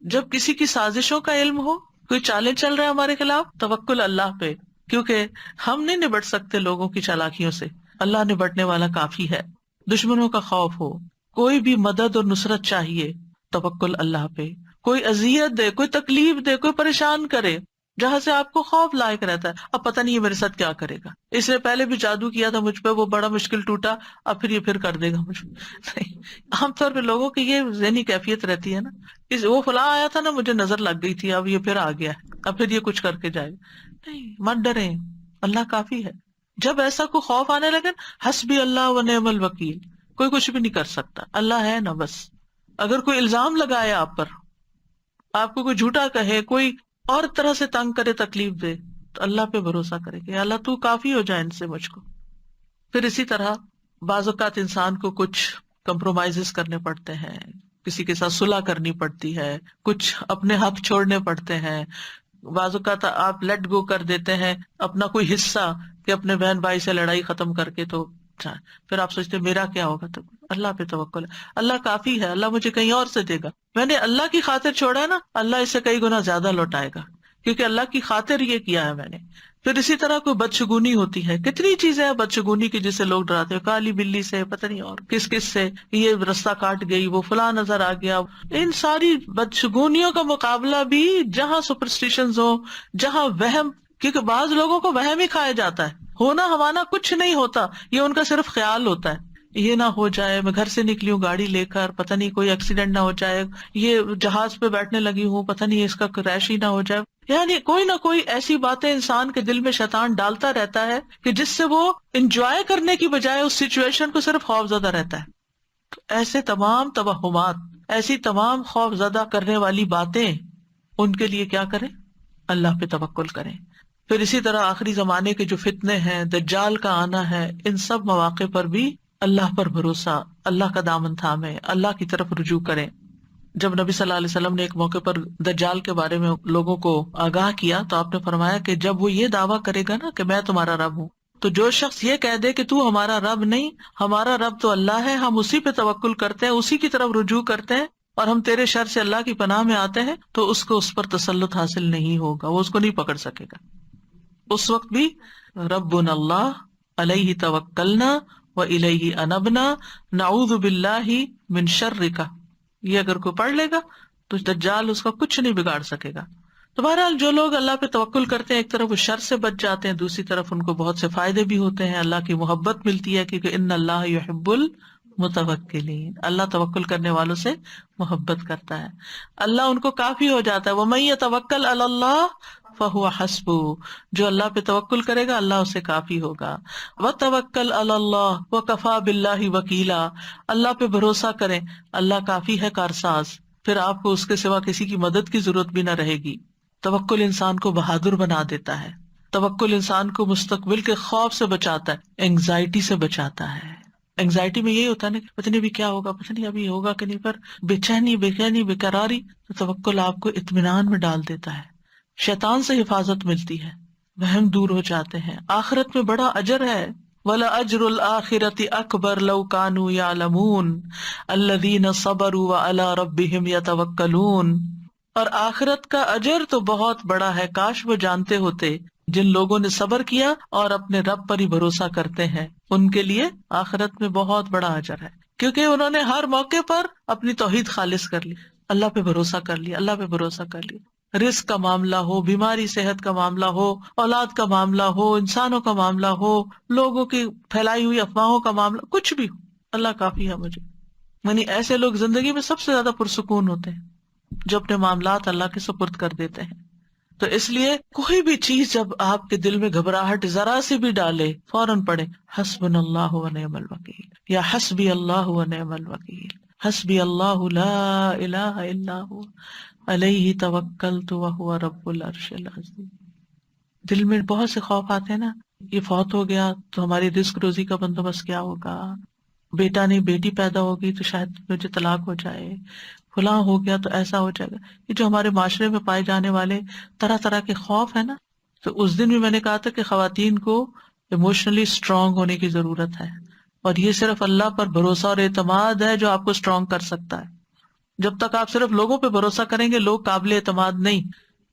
جب کسی کی سازشوں کا علم ہو، کوئی چالیں چل رہا ہے ہمارے خلاف، توکل اللہ پہ، کیونکہ ہم نہیں نبٹ سکتے لوگوں کی چالاکیوں سے، اللہ نبٹنے والا کافی ہے. دشمنوں کا خوف ہو، کوئی بھی مدد اور نصرت چاہیے توکل اللہ پہ. کوئی اذیت دے، کوئی تکلیف دے، کوئی پریشان کرے جہاں سے آپ کو خوف لائق رہتا ہے، اب پتہ نہیں یہ میرے ساتھ کیا کرے گا، اس نے پہلے بھی جادو کیا تھا مجھ پہ، وہ بڑا مشکل ٹوٹا، اب پھر یہ پھر کر دے گا مجھ پہ. عام طور پہ لوگوں کی یہ ذہنی کیفیت رہتی ہے نا، وہ فلاں آیا تھا نا مجھے نظر لگ گئی تھی، اب یہ پھر آ گیا، اب پھر یہ کچھ کر کے جائے گا. نہیں، مت ڈریں، اللہ کافی ہے. جب ایسا کوئی خوف آنے لگے حسبی اللہ و نعم الوکیل، کوئی کچھ بھی نہیں کر سکتا، اللہ ہے نا بس. اگر کوئی الزام لگائے آپ پر، آپ کو کوئی جھوٹا کہے، کوئی اور طرح سے تنگ کرے، تکلیف دے، تو اللہ پہ بھروسہ کرے کہ اللہ تو کافی ہو جائے ان سے مجھ کو. پھر اسی طرح بعض اوقات انسان کو کچھ کمپرومائز کرنے پڑتے ہیں، کسی کے ساتھ صلح کرنی پڑتی ہے، کچھ اپنے حق چھوڑنے پڑتے ہیں. بعض اوقات آپ لیٹ گو کر دیتے ہیں اپنا کوئی حصہ کہ اپنے بہن بھائی سے لڑائی ختم کر کے، تو پھر آپ سوچتے میرا کیا ہوگا. تو اللہ پہ توکل ہے، اللہ کافی ہے، اللہ مجھے کہیں اور سے دے گا. میں نے اللہ کی خاطر چھوڑا ہے نا، اللہ اس سے کئی گنا زیادہ لوٹائے گا، کیونکہ اللہ کی خاطر یہ کیا ہے میں نے. پھر اسی طرح کوئی بدشگونی ہوتی ہے، کتنی چیزیں ہیں بدشگونی کی جسے لوگ ڈراتے ہیں، کالی بلی سے، پتہ نہیں اور کس کس سے، یہ رستہ کاٹ گئی، وہ فلاں نظر آ گیا. ان ساری بدشگونیوں کا مقابلہ بھی جہاں سپرسٹیشنز ہو، جہاں وہم، کیونکہ بعض لوگوں کو وہم ہی کھایا جاتا ہے، ہونا ہمانا کچھ نہیں ہوتا، یہ ان کا صرف خیال ہوتا ہے. یہ نہ ہو جائے، میں گھر سے نکلی ہوں گاڑی لے کر، پتہ نہیں کوئی ایکسیڈنٹ نہ ہو جائے، یہ جہاز پہ بیٹھنے لگی ہوں، پتہ نہیں اس کا کریش ہی نہ ہو جائے. یعنی کوئی نہ کوئی ایسی باتیں انسان کے دل میں شیطان ڈالتا رہتا ہے کہ جس سے وہ انجوائے کرنے کی بجائے اس سچویشن کو صرف خوف زدہ رہتا ہے. تو ایسے تمام توہمات، ایسی تمام خوف زدہ کرنے والی باتیں، ان کے لیے کیا کریں؟ اللہ پہ توکل کریں. پھر اسی طرح آخری زمانے کے جو فتنے ہیں، دجال کا آنا ہے، ان سب مواقع پر بھی اللہ پر بھروسہ، اللہ کا دامن تھامے، اللہ کی طرف رجوع کریں. جب نبی صلی اللہ علیہ وسلم نے ایک موقع پر دجال کے بارے میں لوگوں کو آگاہ کیا تو آپ نے فرمایا کہ جب وہ یہ دعویٰ کرے گا نا کہ میں تمہارا رب ہوں، تو جو شخص یہ کہہ دے کہ تو ہمارا رب نہیں، ہمارا رب تو اللہ ہے، ہم اسی پہ توکل کرتے ہیں، اسی کی طرف رجوع کرتے ہیں اور ہم تیرے شر سے اللہ کی پناہ میں آتے ہیں، تو اس کو اس پر تسلط حاصل نہیں ہوگا، وہ اس کو نہیں پکڑ سکے گا. اس وقت بھی ربنا اللہ علیہ توکلنا والیہ انبنا نعوذ باللہ من شرک، یہ اگر کوئی پڑھ لے گا تو دجال اس کا کچھ نہیں بگاڑ سکے گا. تو بہرحال جو لوگ اللہ پہ توکل کرتے ہیں ایک طرف وہ شر سے بچ جاتے ہیں، دوسری طرف ان کو بہت سے فائدے بھی ہوتے ہیں، اللہ کی محبت ملتی ہے، کیونکہ ان اللہ یحب المتوکلین، اللہ توکل کرنے والوں سے محبت کرتا ہے، اللہ ان کو کافی ہو جاتا ہے. وَمَن يَتَوَكَّلْ عَلَى اللَّهِ فَهُوَ حَسْبُهُ، جو اللہ پہ توکل کرے گا اللہ اسے کافی ہوگا. وَتَوَكَّلْ عَلَى اللَّهِ وَكَفَى بِاللَّهِ وَكِيلًا، اللہ پہ بھروسہ کریں، اللہ کافی ہے کارساز، پھر آپ کو اس کے سوا کسی کی مدد کی ضرورت بھی نہ رہے گی. توکل انسان کو بہادر بنا دیتا ہے، توکل انسان کو مستقبل کے خوف سے بچاتا ہے، اینگزائٹی سے بچاتا ہے. اینگزائٹی میں یہی ہوتا ہے نا کہ پتہ نہیں ابھی کیا ہوگا، پتہ نہیں ابھی ہوگا کہ نہیں، پر بے چینی بے قراری، تو توکل آپ کو اطمینان میں ڈال دیتا ہے، شیطان سے حفاظت ملتی ہے، وہم دور ہو جاتے ہیں، آخرت میں بڑا اجر ہے. وَلَأَجْرُ الْآخِرَةِ أَكْبَرُ لَوْ كَانُوا يَعْلَمُونَ الَّذِينَ صَبَرُوا وَعَلَىٰ رَبِّهِمْ يَتَوَكَّلُونَ، اور آخرت کا اجر تو بہت بڑا ہے، کاش وہ جانتے ہوتے. جن لوگوں نے صبر کیا اور اپنے رب پر ہی بھروسہ کرتے ہیں ان کے لیے آخرت میں بہت بڑا اجر ہے، کیونکہ انہوں نے ہر موقع پر اپنی توحید خالص کر لی، اللہ پہ بھروسہ کر لیا، اللہ پہ بھروسہ کر لیا. رزق کا معاملہ ہو، بیماری صحت کا معاملہ ہو، اولاد کا معاملہ ہو، انسانوں کا معاملہ ہو، لوگوں کی پھیلائی ہوئی افواہوں کا معاملہ، کچھ بھی ہو، اللہ کافی ہے مجھے. یعنی ایسے لوگ زندگی میں سب سے زیادہ پرسکون ہوتے ہیں جو اپنے معاملات اللہ کے سپرد کر دیتے ہیں. تو اس لیے کوئی بھی چیز جب آپ کے دل میں گھبراہٹ ذرا سی بھی ڈالے، فوراً پڑھے حسبنا اللہ ونعم الوکیل یا حسبی اللہ ونعم الوکیل، حسبی اللہ لا الہ الا هو علیہ توکلت وہو رب العرش العظیم. دل میں بہت سے خوف آتے ہیں نا، یہ فوت ہو گیا تو ہماری رزق روزی کا بندوبست کیا ہوگا، بیٹا نہیں بیٹی پیدا ہوگی تو شاید مجھے طلاق ہو جائے، فلاں ہو گیا تو ایسا ہو جائے گا. یہ جو ہمارے معاشرے میں پائے جانے والے طرح طرح کے خوف ہے نا، تو اس دن بھی میں نے کہا تھا کہ خواتین کو ایموشنلی اسٹرانگ ہونے کی ضرورت ہے، اور یہ صرف اللہ پر بھروسہ اور اعتماد ہے جو آپ کو اسٹرانگ کر سکتا ہے. جب تک آپ صرف لوگوں پہ بھروسہ کریں گے، لوگ قابل اعتماد نہیں.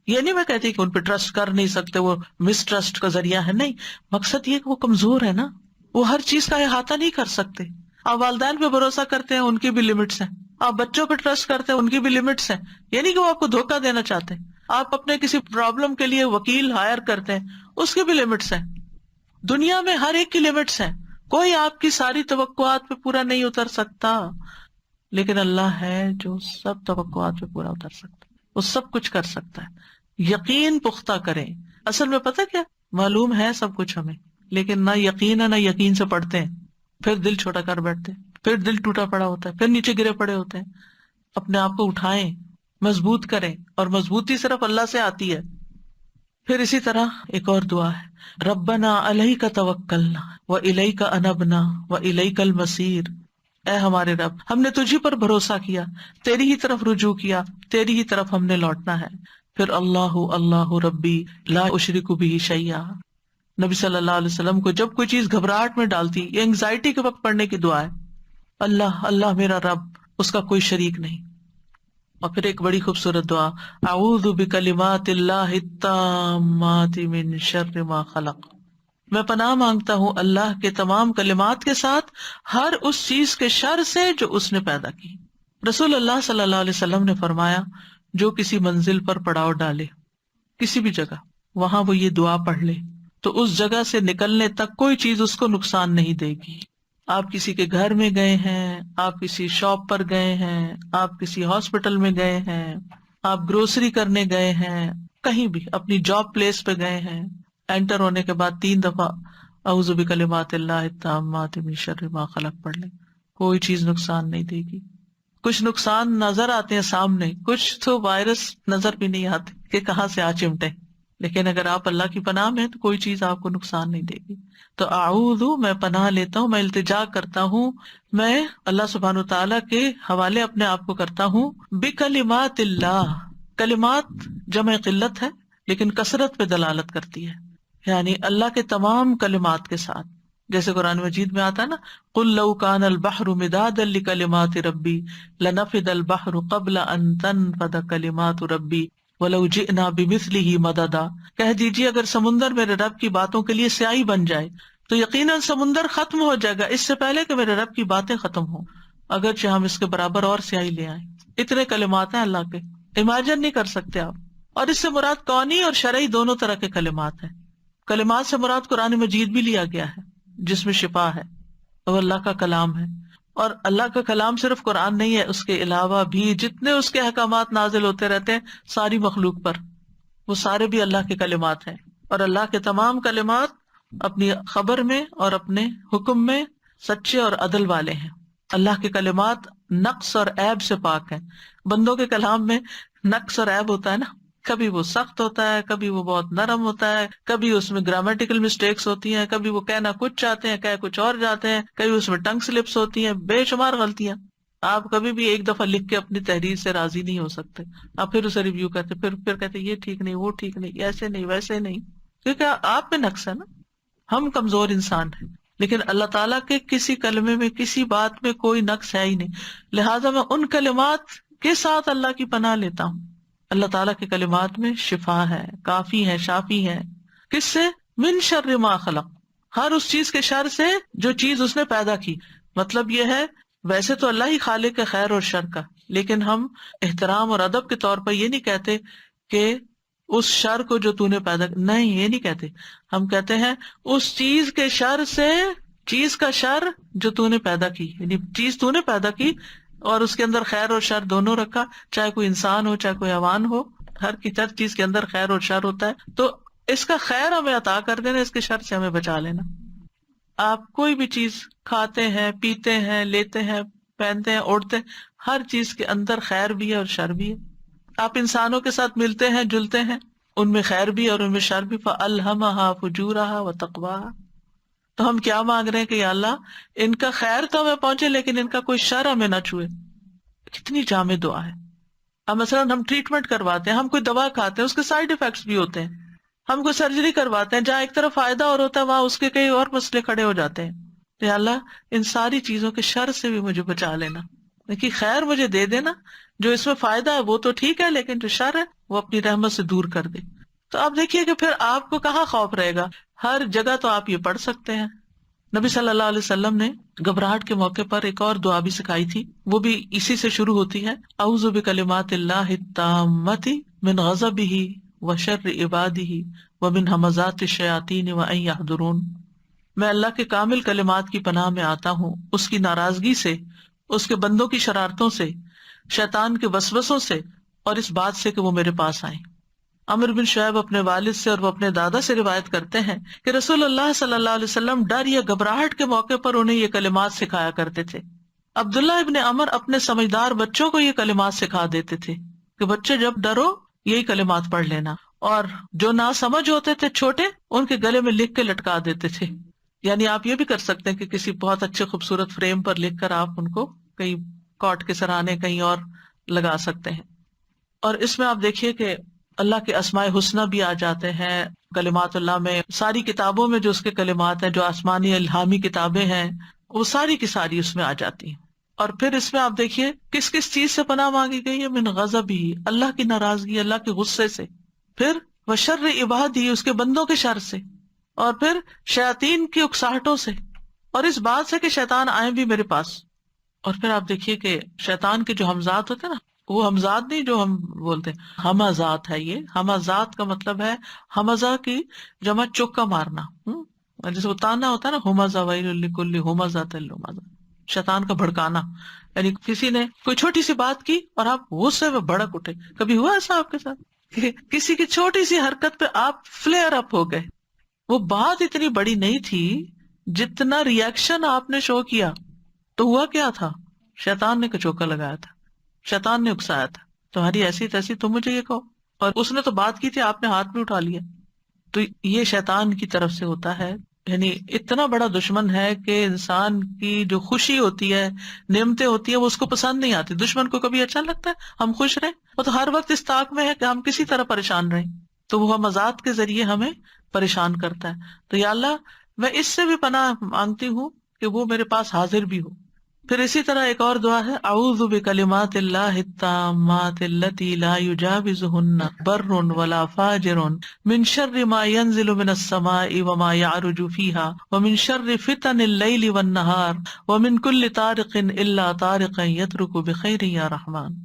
یہ نہیں میں کہتی کہ ان پہ ٹرسٹ کر نہیں سکتے، وہ مس ٹرسٹ کا ذریعہ ہے، نہیں، مقصد یہ کہ وہ کمزور ہے نا، وہ ہر چیز کا احاطہ نہیں کر سکتے. آپ والدین پہ بھروسہ کرتے ہیں، ان کی بھی لمٹس ہیں، آپ بچوں پہ ٹرسٹ کرتے ہیں، ان کی بھی لمٹس ہیں. یہ نہیں کہ وہ آپ کو دھوکہ دینا چاہتے ہیں، آپ اپنے کسی پرابلم کے لیے وکیل ہائر کرتے ہیں، اس کی بھی لمٹس ہیں. دنیا میں ہر ایک کی لمٹس ہیں، کوئی آپ کی ساری توقعات پہ پورا نہیں اتر سکتا، لیکن اللہ ہے جو سب توقعات پہ پورا اتر سکتا ہے، وہ سب کچھ کر سکتا ہے. یقین پختہ کریں. اصل میں پتہ کیا معلوم ہے سب کچھ ہمیں، لیکن نہ یقین ہے نہ یقین سے پڑھتے ہیں، پھر دل چھوٹا کر بیٹھتے ہیں، پھر دل ٹوٹا پڑا ہوتا ہے، پھر نیچے گرے پڑے ہوتے ہیں. اپنے آپ کو اٹھائیں، مضبوط کریں، اور مضبوطی صرف اللہ سے آتی ہے. پھر اسی طرح ایک اور دعا ہے، ربنا علیک توکلنا والیک انبنا والیک المصیر. اے ہمارے رب، ہم نے تجھی پر بھروسہ کیا، تیری ہی طرف رجوع کیا، تیری ہی طرف ہم نے لوٹنا ہے. پھر اللہ ربی لا اشرک بہ شیئا. نبی صلی اللہ علیہ وسلم کو جب کوئی چیز گھبراہٹ میں ڈالتی، یہ انگزائٹی کے وقت پڑھنے کی دعا ہے، اللہ اللہ میرا رب، اس کا کوئی شریک نہیں. اور پھر ایک بڑی خوبصورت دعا، اعوذ بکلمات اللہ التامات من شر ما خلق. میں پناہ مانگتا ہوں اللہ کے تمام کلمات کے ساتھ ہر اس چیز کے شر سے جو اس نے پیدا کی. رسول اللہ صلی اللہ علیہ وسلم نے فرمایا، جو کسی منزل پر پڑاؤ ڈالے، کسی بھی جگہ، وہاں وہ یہ دعا پڑھ لے تو اس جگہ سے نکلنے تک کوئی چیز اس کو نقصان نہیں دے گی. آپ کسی کے گھر میں گئے ہیں، آپ کسی شاپ پر گئے ہیں، آپ کسی ہاسپٹل میں گئے ہیں، آپ گروسری کرنے گئے ہیں، کہیں بھی اپنی جاب پلیس پہ گئے ہیں، انٹر ہونے کے بعد 3 دفعہ اعوذ بکلمات اللہ التامات من شر ما خلق پڑھ لیں، کوئی چیز نقصان نہیں دے گی. کچھ نقصان نظر آتے ہیں سامنے، کچھ تو وائرس نظر بھی نہیں آتے کہ کہاں سے آ چمٹے. لیکن اگر آپ اللہ کی پناہ میں ہیں تو کوئی چیز آپ کو نقصان نہیں دے گی. تو اعوذ، میں پناہ لیتا ہوں، میں التجا کرتا ہوں، میں اللہ سبحانہ تعالیٰ کے حوالے اپنے آپ کو کرتا ہوں. بکلمات اللہ، کلمات جمع قلت ہے لیکن کثرت پہ دلالت کرتی ہے، یعنی اللہ کے تمام کلمات کے ساتھ. جیسے قرآن مجید میں آتا ہے نا، قل لو کان البحر مدادا لکلمات ربی لنفد البحر قبل ان تنفد کلمات ربی وَلَوْ جِئْنَا بِمِثْلِهِ مَدَدًا، کہہ دیجیے اگر سمندر میرے رب کی باتوں کے لیے سیاہی بن جائے تو یقیناً سمندر ختم ہو جائے گا اس سے پہلے کہ میرے رب کی باتیں ختم ہوں، اگرچہ ہم اس کے برابر اور سیاہی لے آئیں. اتنے کلمات ہیں اللہ کے، امیجن نہیں کر سکتے آپ. اور اس سے مراد کونی اور شرعی دونوں طرح کے کلمات ہیں. کلمات سے مراد قرآن مجید بھی لیا گیا ہے جس میں شفا ہے، وہ اللہ کا کلام ہے. اور اللہ کا کلام صرف قرآن نہیں ہے، اس کے علاوہ بھی جتنے اس کے احکامات نازل ہوتے رہتے ہیں ساری مخلوق پر، وہ سارے بھی اللہ کے کلمات ہیں. اور اللہ کے تمام کلمات اپنی خبر میں اور اپنے حکم میں سچے اور عدل والے ہیں. اللہ کے کلمات نقص اور عیب سے پاک ہیں. بندوں کے کلام میں نقص اور عیب ہوتا ہے نا، کبھی وہ سخت ہوتا ہے، کبھی وہ بہت نرم ہوتا ہے، کبھی اس میں گرامیٹیکل مسٹیکس ہوتی ہیں، کبھی وہ کہنا کچھ چاہتے ہیں کہہ کچھ اور جاتے ہیں، کبھی اس میں ٹنگ سلپس ہوتی ہیں، بے شمار غلطیاں. آپ کبھی بھی ایک دفعہ لکھ کے اپنی تحریر سے راضی نہیں ہو سکتے. آپ پھر اسے ریویو کرتے، پھر کہتے یہ ٹھیک نہیں، وہ ٹھیک نہیں، ایسے نہیں، ویسے نہیں، کیونکہ آپ میں نقص ہے نا. ہم کمزور انسان ہیں، لیکن اللہ تعالیٰ کے کسی کلمے میں کسی بات میں کوئی نقص ہے ہی نہیں. لہٰذا میں ان کلمات کے ساتھ اللہ کی پناہ لیتا ہوں. اللہ تعالیٰ کے کلمات میں شفا ہے، کافی ہے، شافی ہے. کس سے؟ من شر ما خلق، ہر اس چیز کے شر سے جو چیز اس نے پیدا کی. مطلب یہ ہے ویسے تو اللہ ہی خالق ہے خیر اور شر کا، لیکن ہم احترام اور ادب کے طور پر یہ نہیں کہتے کہ اس شر کو جو تو نے پیدا، نہیں، یہ نہیں کہتے. ہم کہتے ہیں اس چیز کے شر سے، چیز کا شر جو تو نے پیدا کی، یعنی چیز تو نے پیدا کی اور اس کے اندر خیر اور شر دونوں رکھا، چاہے کوئی انسان ہو چاہے کوئی حیوان ہو، ہر چیز کے اندر خیر اور شر ہوتا ہے. تو اس کا خیر ہمیں عطا کر دینا، اس کے شر سے ہمیں بچا لینا. آپ کوئی بھی چیز کھاتے ہیں، پیتے ہیں، لیتے ہیں، پہنتے ہیں، اوڑھتے ہیں، ہر چیز کے اندر خیر بھی ہے اور شر بھی ہے. آپ انسانوں کے ساتھ ملتے ہیں، جلتے ہیں، ان میں خیر بھی اور ان میں شر بھی. فَأَلْهَمَهَا فُجُورَهَا وَتَقْوَاهَا. تو ہم کیا مانگ رہے ہیں کہ یا اللہ ان کا خیر تو ہمیں پہنچے لیکن ان کا کوئی شر ہمیں نہ چھوئے. کتنی جامع دعا ہے. اب مثلاً ہم ٹریٹمنٹ کرواتے ہیں، ہم کوئی دوا کھاتے ہیں، اس کے سائیڈ ایفیکٹس بھی ہوتے ہیں. ہم کوئی سرجری کرواتے ہیں، جہاں ایک طرف فائدہ اور ہوتا ہے وہاں اس کے کئی اور مسئلے کھڑے ہو جاتے ہیں. تو یا اللہ ان ساری چیزوں کے شر سے بھی مجھے بچا لینا، لیکن خیر مجھے دے دینا. جو اس میں فائدہ ہے وہ تو ٹھیک ہے، لیکن جو شر ہے وہ اپنی رحمت سے دور کر دے. تو آپ دیکھیے کہ پھر آپ کو کہاں خوف رہے گا. ہر جگہ تو آپ یہ پڑھ سکتے ہیں. نبی صلی اللہ علیہ وسلم نے گھبراہٹ کے موقع پر ایک اور دعا بھی سکھائی تھی، وہ بھی اسی سے شروع ہوتی ہے. اعوذ بکلمات اللہ التامۃ من غضبہ وشر عبادہ ومن ھمزات الشیاطین وان یحضرون. میں اللہ کے کامل کلمات کی پناہ میں آتا ہوں اس کی ناراضگی سے، اس کے بندوں کی شرارتوں سے، شیطان کے وسوسوں سے، اور اس بات سے کہ وہ میرے پاس آئیں. عمرو بن شعیب اپنے والد سے اور وہ اپنے دادا سے روایت کرتے ہیں کہ رسول اللہ صلی اللہ علیہ وسلم ڈر یا گھبراہٹ کے موقع پر انہیں یہ کلمات سکھایا کرتے تھے. عبداللہ ابن عمر اپنے سمجھدار بچوں کو یہ کلمات سکھا دیتے تھے کہ بچے جب ڈرو یہی کلمات پڑھ لینا. اور جو نہ سمجھ ہوتے تھے چھوٹے، ان کے گلے میں لکھ کے لٹکا دیتے تھے. یعنی آپ یہ بھی کر سکتے ہیں کہ کسی بہت اچھے خوبصورت فریم پر لکھ کر آپ ان کو کہیں کاٹ کے سرانے کہیں اور لگا سکتے ہیں. اور اس میں آپ دیکھیے کہ اللہ کے اسماء حسنی بھی آ جاتے ہیں کلمات اللہ میں. ساری کتابوں میں جو اس کے کلمات ہیں، جو آسمانی الہامی کتابیں ہیں، وہ ساری کی ساری اس میں آ جاتی ہیں. اور پھر اس میں آپ دیکھیے کس کس چیز سے پناہ مانگی گئی ہے. من غضبہ، اللہ کی ناراضگی، اللہ کے غصے سے. پھر وشر عبادہ، اس کے بندوں کے شر سے. اور پھر شیاطین کی اکساہٹوں سے، اور اس بات سے کہ شیطان آئے بھی میرے پاس. اور پھر آپ دیکھیے کہ شیطان کے جو حمزات ہوتے ہیں نا، وہ حمزات نہیں جو ہم بولتے ہیں، ہمزات ہے. یہ ہمزات کا مطلب ہے حمزہ کی جمع چوکا مارنا. جیسے وہ تانا ہوتا ہے نا، ہمزہ ویل لکل ہمزۃ لمزہ، شیطان کا بھڑکانا. یعنی کسی نے کوئی چھوٹی سی بات کی اور آپ غصے میں بھڑک اٹھے. کبھی ہوا ایسا آپ کے ساتھ کہ کسی کی چھوٹی سی حرکت پہ آپ فلیئر اپ ہو گئے؟ وہ بات اتنی بڑی نہیں تھی، جتنا ریئیکشن آپ نے شو کیا. تو ہوا کیا تھا؟ شیطان نے کچوکا لگایا تھا، شیطان نے اکسایا تھا. تمہاری ایسی تیسی، تم مجھے یہ کہو. اور اس نے تو بات کی تھی، آپ نے ہاتھ میں اٹھا لیا. تو یہ شیطان کی طرف سے ہوتا ہے. یعنی اتنا بڑا دشمن ہے کہ انسان کی جو خوشی ہوتی ہے، نعمتیں ہوتی ہیں، وہ اس کو پسند نہیں آتی. دشمن کو کبھی اچھا لگتا ہے ہم خوش رہیں؟ وہ تو ہر وقت اس طاق میں ہے کہ ہم کسی طرح پریشان رہیں. تو وہ مزاج کے ذریعے ہمیں پریشان کرتا ہے. تو یا اللہ میں اس سے بھی پناہ مانگتی ہوں کہ وہ میرے پاس حاضر بھی ہو. پھر اسی طرح ایک اور دعا ہے، اعوذ بکلمات اللہ التامات التی لا یجاوزہن بر ولا فاجر من شر ما ينزل من السماء وما يعرج فيها ومن شر فتن اللیل والنہار ومن كل طارق الا طارقا يطرق بخیر یا رحمان.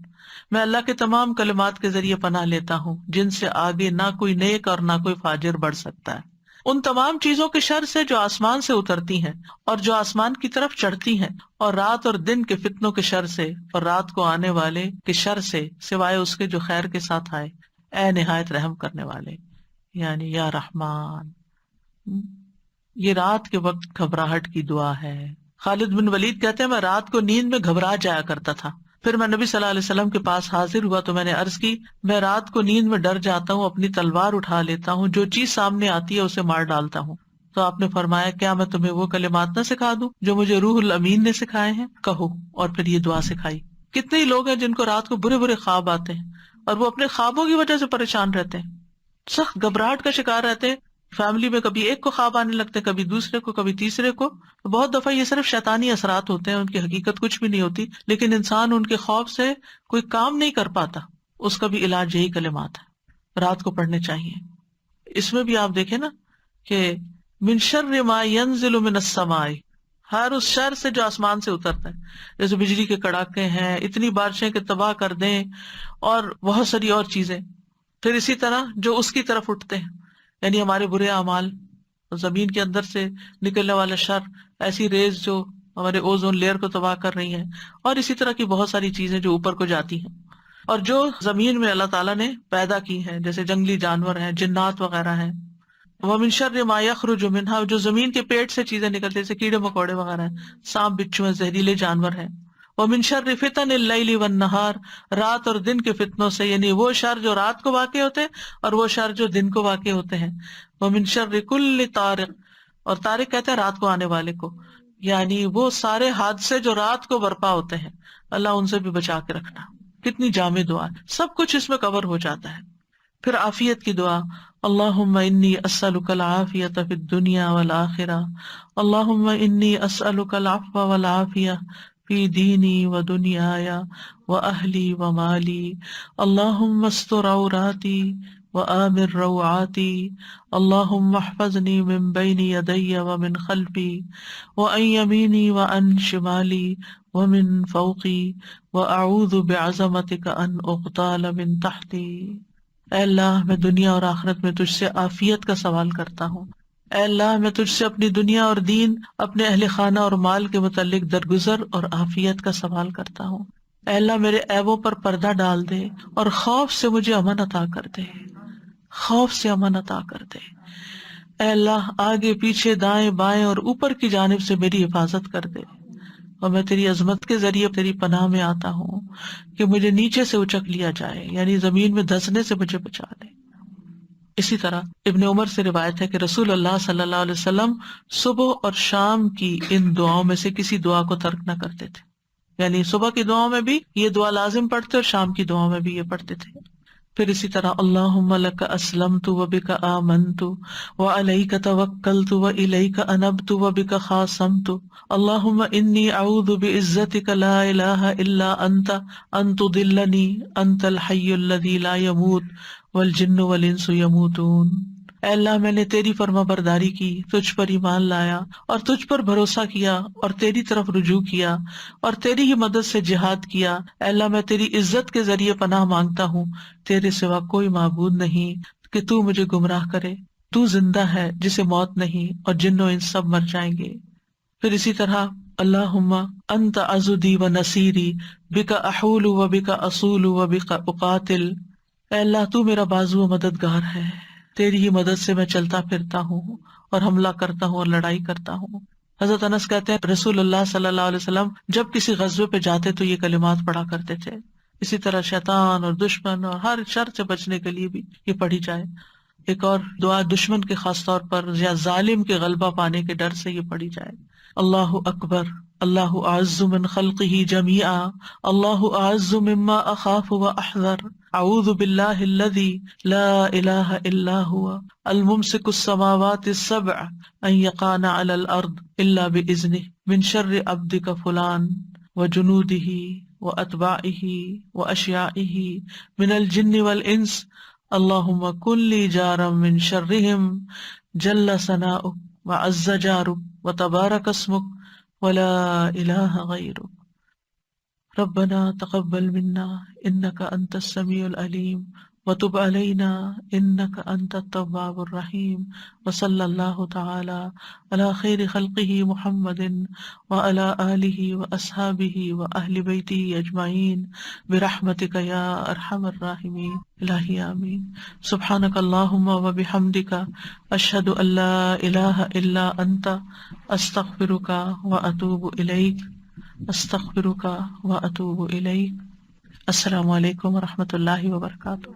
میں اللہ کے تمام کلمات کے ذریعے پناہ لیتا ہوں جن سے آگے نہ کوئی نیک اور نہ کوئی فاجر بڑھ سکتا ہے، ان تمام چیزوں کے شر سے جو آسمان سے اترتی ہیں اور جو آسمان کی طرف چڑھتی ہیں، اور رات اور دن کے فتنوں کے شر سے اور رات کو آنے والے کے شر سے، سوائے اس کے جو خیر کے ساتھ آئے. اے نہایت رحم کرنے والے، یعنی یا رحمان. یہ رات کے وقت گھبراہٹ کی دعا ہے. خالد بن ولید کہتے ہیں میں رات کو نیند میں گھبرا جایا کرتا تھا. پھر میں نبی صلی اللہ علیہ وسلم کے پاس حاضر ہوا تو میں نے عرض کی میں رات کو نیند میں ڈر جاتا ہوں، اپنی تلوار اٹھا لیتا ہوں، جو چیز سامنے آتی ہے اسے مار ڈالتا ہوں. تو آپ نے فرمایا کیا میں تمہیں وہ کلمات نہ سکھا دوں جو مجھے روح الامین نے سکھائے ہیں؟ کہو. اور پھر یہ دعا سکھائی. کتنے ہی لوگ ہیں جن کو رات کو برے برے خواب آتے ہیں اور وہ اپنے خوابوں کی وجہ سے پریشان رہتے ہیں، سخت گھبراہٹ کا شکار رہتے ہیں. فیملی میں کبھی ایک کو خواب آنے لگتے، کبھی دوسرے کو، کبھی تیسرے کو. بہت دفعہ یہ صرف شیطانی اثرات ہوتے ہیں، ان کی حقیقت کچھ بھی نہیں ہوتی، لیکن انسان ان کے خوف سے کوئی کام نہیں کر پاتا. اس کا بھی علاج یہی کلمات ہے، رات کو پڑھنے چاہیے. اس میں بھی آپ دیکھیں نا کہ من شر ما ينزل من السماء، ہر اس شر سے جو آسمان سے اترتا ہے، جیسے بجلی کے کڑاکے ہیں، اتنی بارشیں کہ تباہ کر دیں، اور بہت ساری اور چیزیں. پھر اسی طرح جو اس کی طرف اٹھتے ہیں، یعنی ہمارے برے اعمال، زمین کے اندر سے نکلنے والا شر، ایسی ریز جو ہمارے اوزون لیئر کو تباہ کر رہی ہیں، اور اسی طرح کی بہت ساری چیزیں جو اوپر کو جاتی ہیں، اور جو زمین میں اللہ تعالیٰ نے پیدا کی ہیں، جیسے جنگلی جانور ہیں، جنات وغیرہ ہیں. وَمِن شَرِّ مَا يَخْرُجُ مِنْهَا، جو زمین کے پیٹ سے چیزیں نکلتے ہیں، جیسے کیڑے مکوڑے وغیرہ ہیں، سانپ بچھو ہیں، زہریلے جانور ہیں. وَمِن شَرِّ فِتَنِ اللَّيْلِ وَالنَّهَارِ، رات اور دن کے فتنوں سے، یعنی وہ شر جو رات کو واقع ہوتے ہیں اور وہ شر جو دن کو واقع ہوتے ہیں. وَمِن شَرِّ كُلِّ طَارِقٍ، اور طارق کہتے ہیں رات کو آنے والے کو، یعنی وہ سارے حادثے جو رات کو برپا ہوتے ہیں، اللہ ان سے بھی بچا کے رکھنا. کتنی جامع دعا، سب کچھ اس میں کور ہو جاتا ہے. پھر عافیت کی دعا، اللہم انی اسألک العافیۃ فی الدنیا والآخرہ، اللہم انی اسألک العفو والعافیہ فی دینی و دنیای و اہلی و مالی، اللہم استر عوراتی وآمن روعاتی، اللہم احفظنی من بین یدی ومن خلفی وعن یمینی وعن شمالی ومن فوقی واعوذ بعظمتک ان اغتال من تحتی. اے اللہ میں دنیا اور آخرت میں تجھ سے عافیت کا سوال کرتا ہوں. اے اللہ میں تجھ سے اپنی دنیا اور دین، اپنے اہل خانہ اور مال کے متعلق درگزر اور عافیت کا سوال کرتا ہوں. اے اللہ میرے عیبوں پر پردہ ڈال دے اور خوف سے مجھے امن عطا کر دے، خوف سے امن عطا کر دے. اے اللہ آگے پیچھے دائیں بائیں اور اوپر کی جانب سے میری حفاظت کر دے، اور میں تیری عظمت کے ذریعے تیری پناہ میں آتا ہوں کہ مجھے نیچے سے اچک لیا جائے، یعنی زمین میں دھنسنے سے مجھے بچا لے. اسی طرح ابن عمر سے روایت ہے کہ رسول اللہ صلی اللہ علیہ وسلم صبح اور شام کی ان دعاؤں میں سے کسی دعا کو ترک نہ کرتے تھے، یعنی صبح کی دعاؤں میں بھی یہ دعا لازم پڑھتے اور شام کی دعاؤں میں بھی یہ پڑھتے تھے. پھر اسی طرح اللہم لک اسلمت وبک آمنت وعلیک توکلت والیک انبت وبک خاصمت، اللہم انی اعوذ بعزتک لا الہ الا انت ان تضلنی انت الحی الذی لا یموت والجن والانس یموتون. اے اللہ میں نے تیری فرما برداری کی، تجھ پر ایمان لایا اور تجھ پر بھروسہ کیا اور تیری طرف رجوع کیا اور تیری ہی مدد سے جہاد کیا. اے اللہ میں تیری عزت کے ذریعے پناہ مانگتا ہوں، تیرے سوا کوئی معبود نہیں کہ تو مجھے گمراہ کرے. تو زندہ ہے جسے موت نہیں، اور جن و انس سب مر جائیں گے. پھر اسی طرح اللہم انت عضدی و نصیری بک احول و بک اصول و بک اقاتل. اے اللہ تو میرا بازو و مددگار ہے، تیری ہی مدد سے میں چلتا پھرتا ہوں اور حملہ کرتا ہوں اور لڑائی کرتا ہوں. حضرت انس کہتے ہیں رسول اللہ صلی اللہ علیہ وسلم جب کسی غزوے پہ جاتے تو یہ کلمات پڑھا کرتے تھے. اسی طرح شیطان اور دشمن اور ہر شر سے بچنے کے لیے بھی یہ پڑھی جائے. ایک اور دعا دشمن کے خاص طور پر یا ظالم کے غلبہ پانے کے ڈر سے یہ پڑھی جائے. اللہ اکبر، اللہ اعز من خلقہ جمیعا، اللہ اعز مما اخاف واحذر، اعوذ باللہ الذی لا الہ الا هو الممسک السماوات السبع ان یقعن علی الارض الا باذنہ من شر عبدک فلان وجنودہ واتباعہ واشیاعہ من الجن والانس، اللہم کن لی جارا من شرہم جل ثناؤک وعز جارک وتبارک اسمک ولا الہ غیرک. ربنا تقبل منا انک انت السمیع العلیم وتب علینا انک انت التواب الرحیم. وصلی اللہ تعالی علی خیر خلقہ محمد وعلی آلہ واصحابہ واہل بیتہ اجمعین برحمتک یا ارحم الراحمین. الہی آمین. سبحانک اللہم وبحمدک اشہد ان لا الہ الا انت استغفرک واتوب الیک. استغفرک واتوب الیک. السلام علیکم ورحمۃ اللہ وبرکاتہ.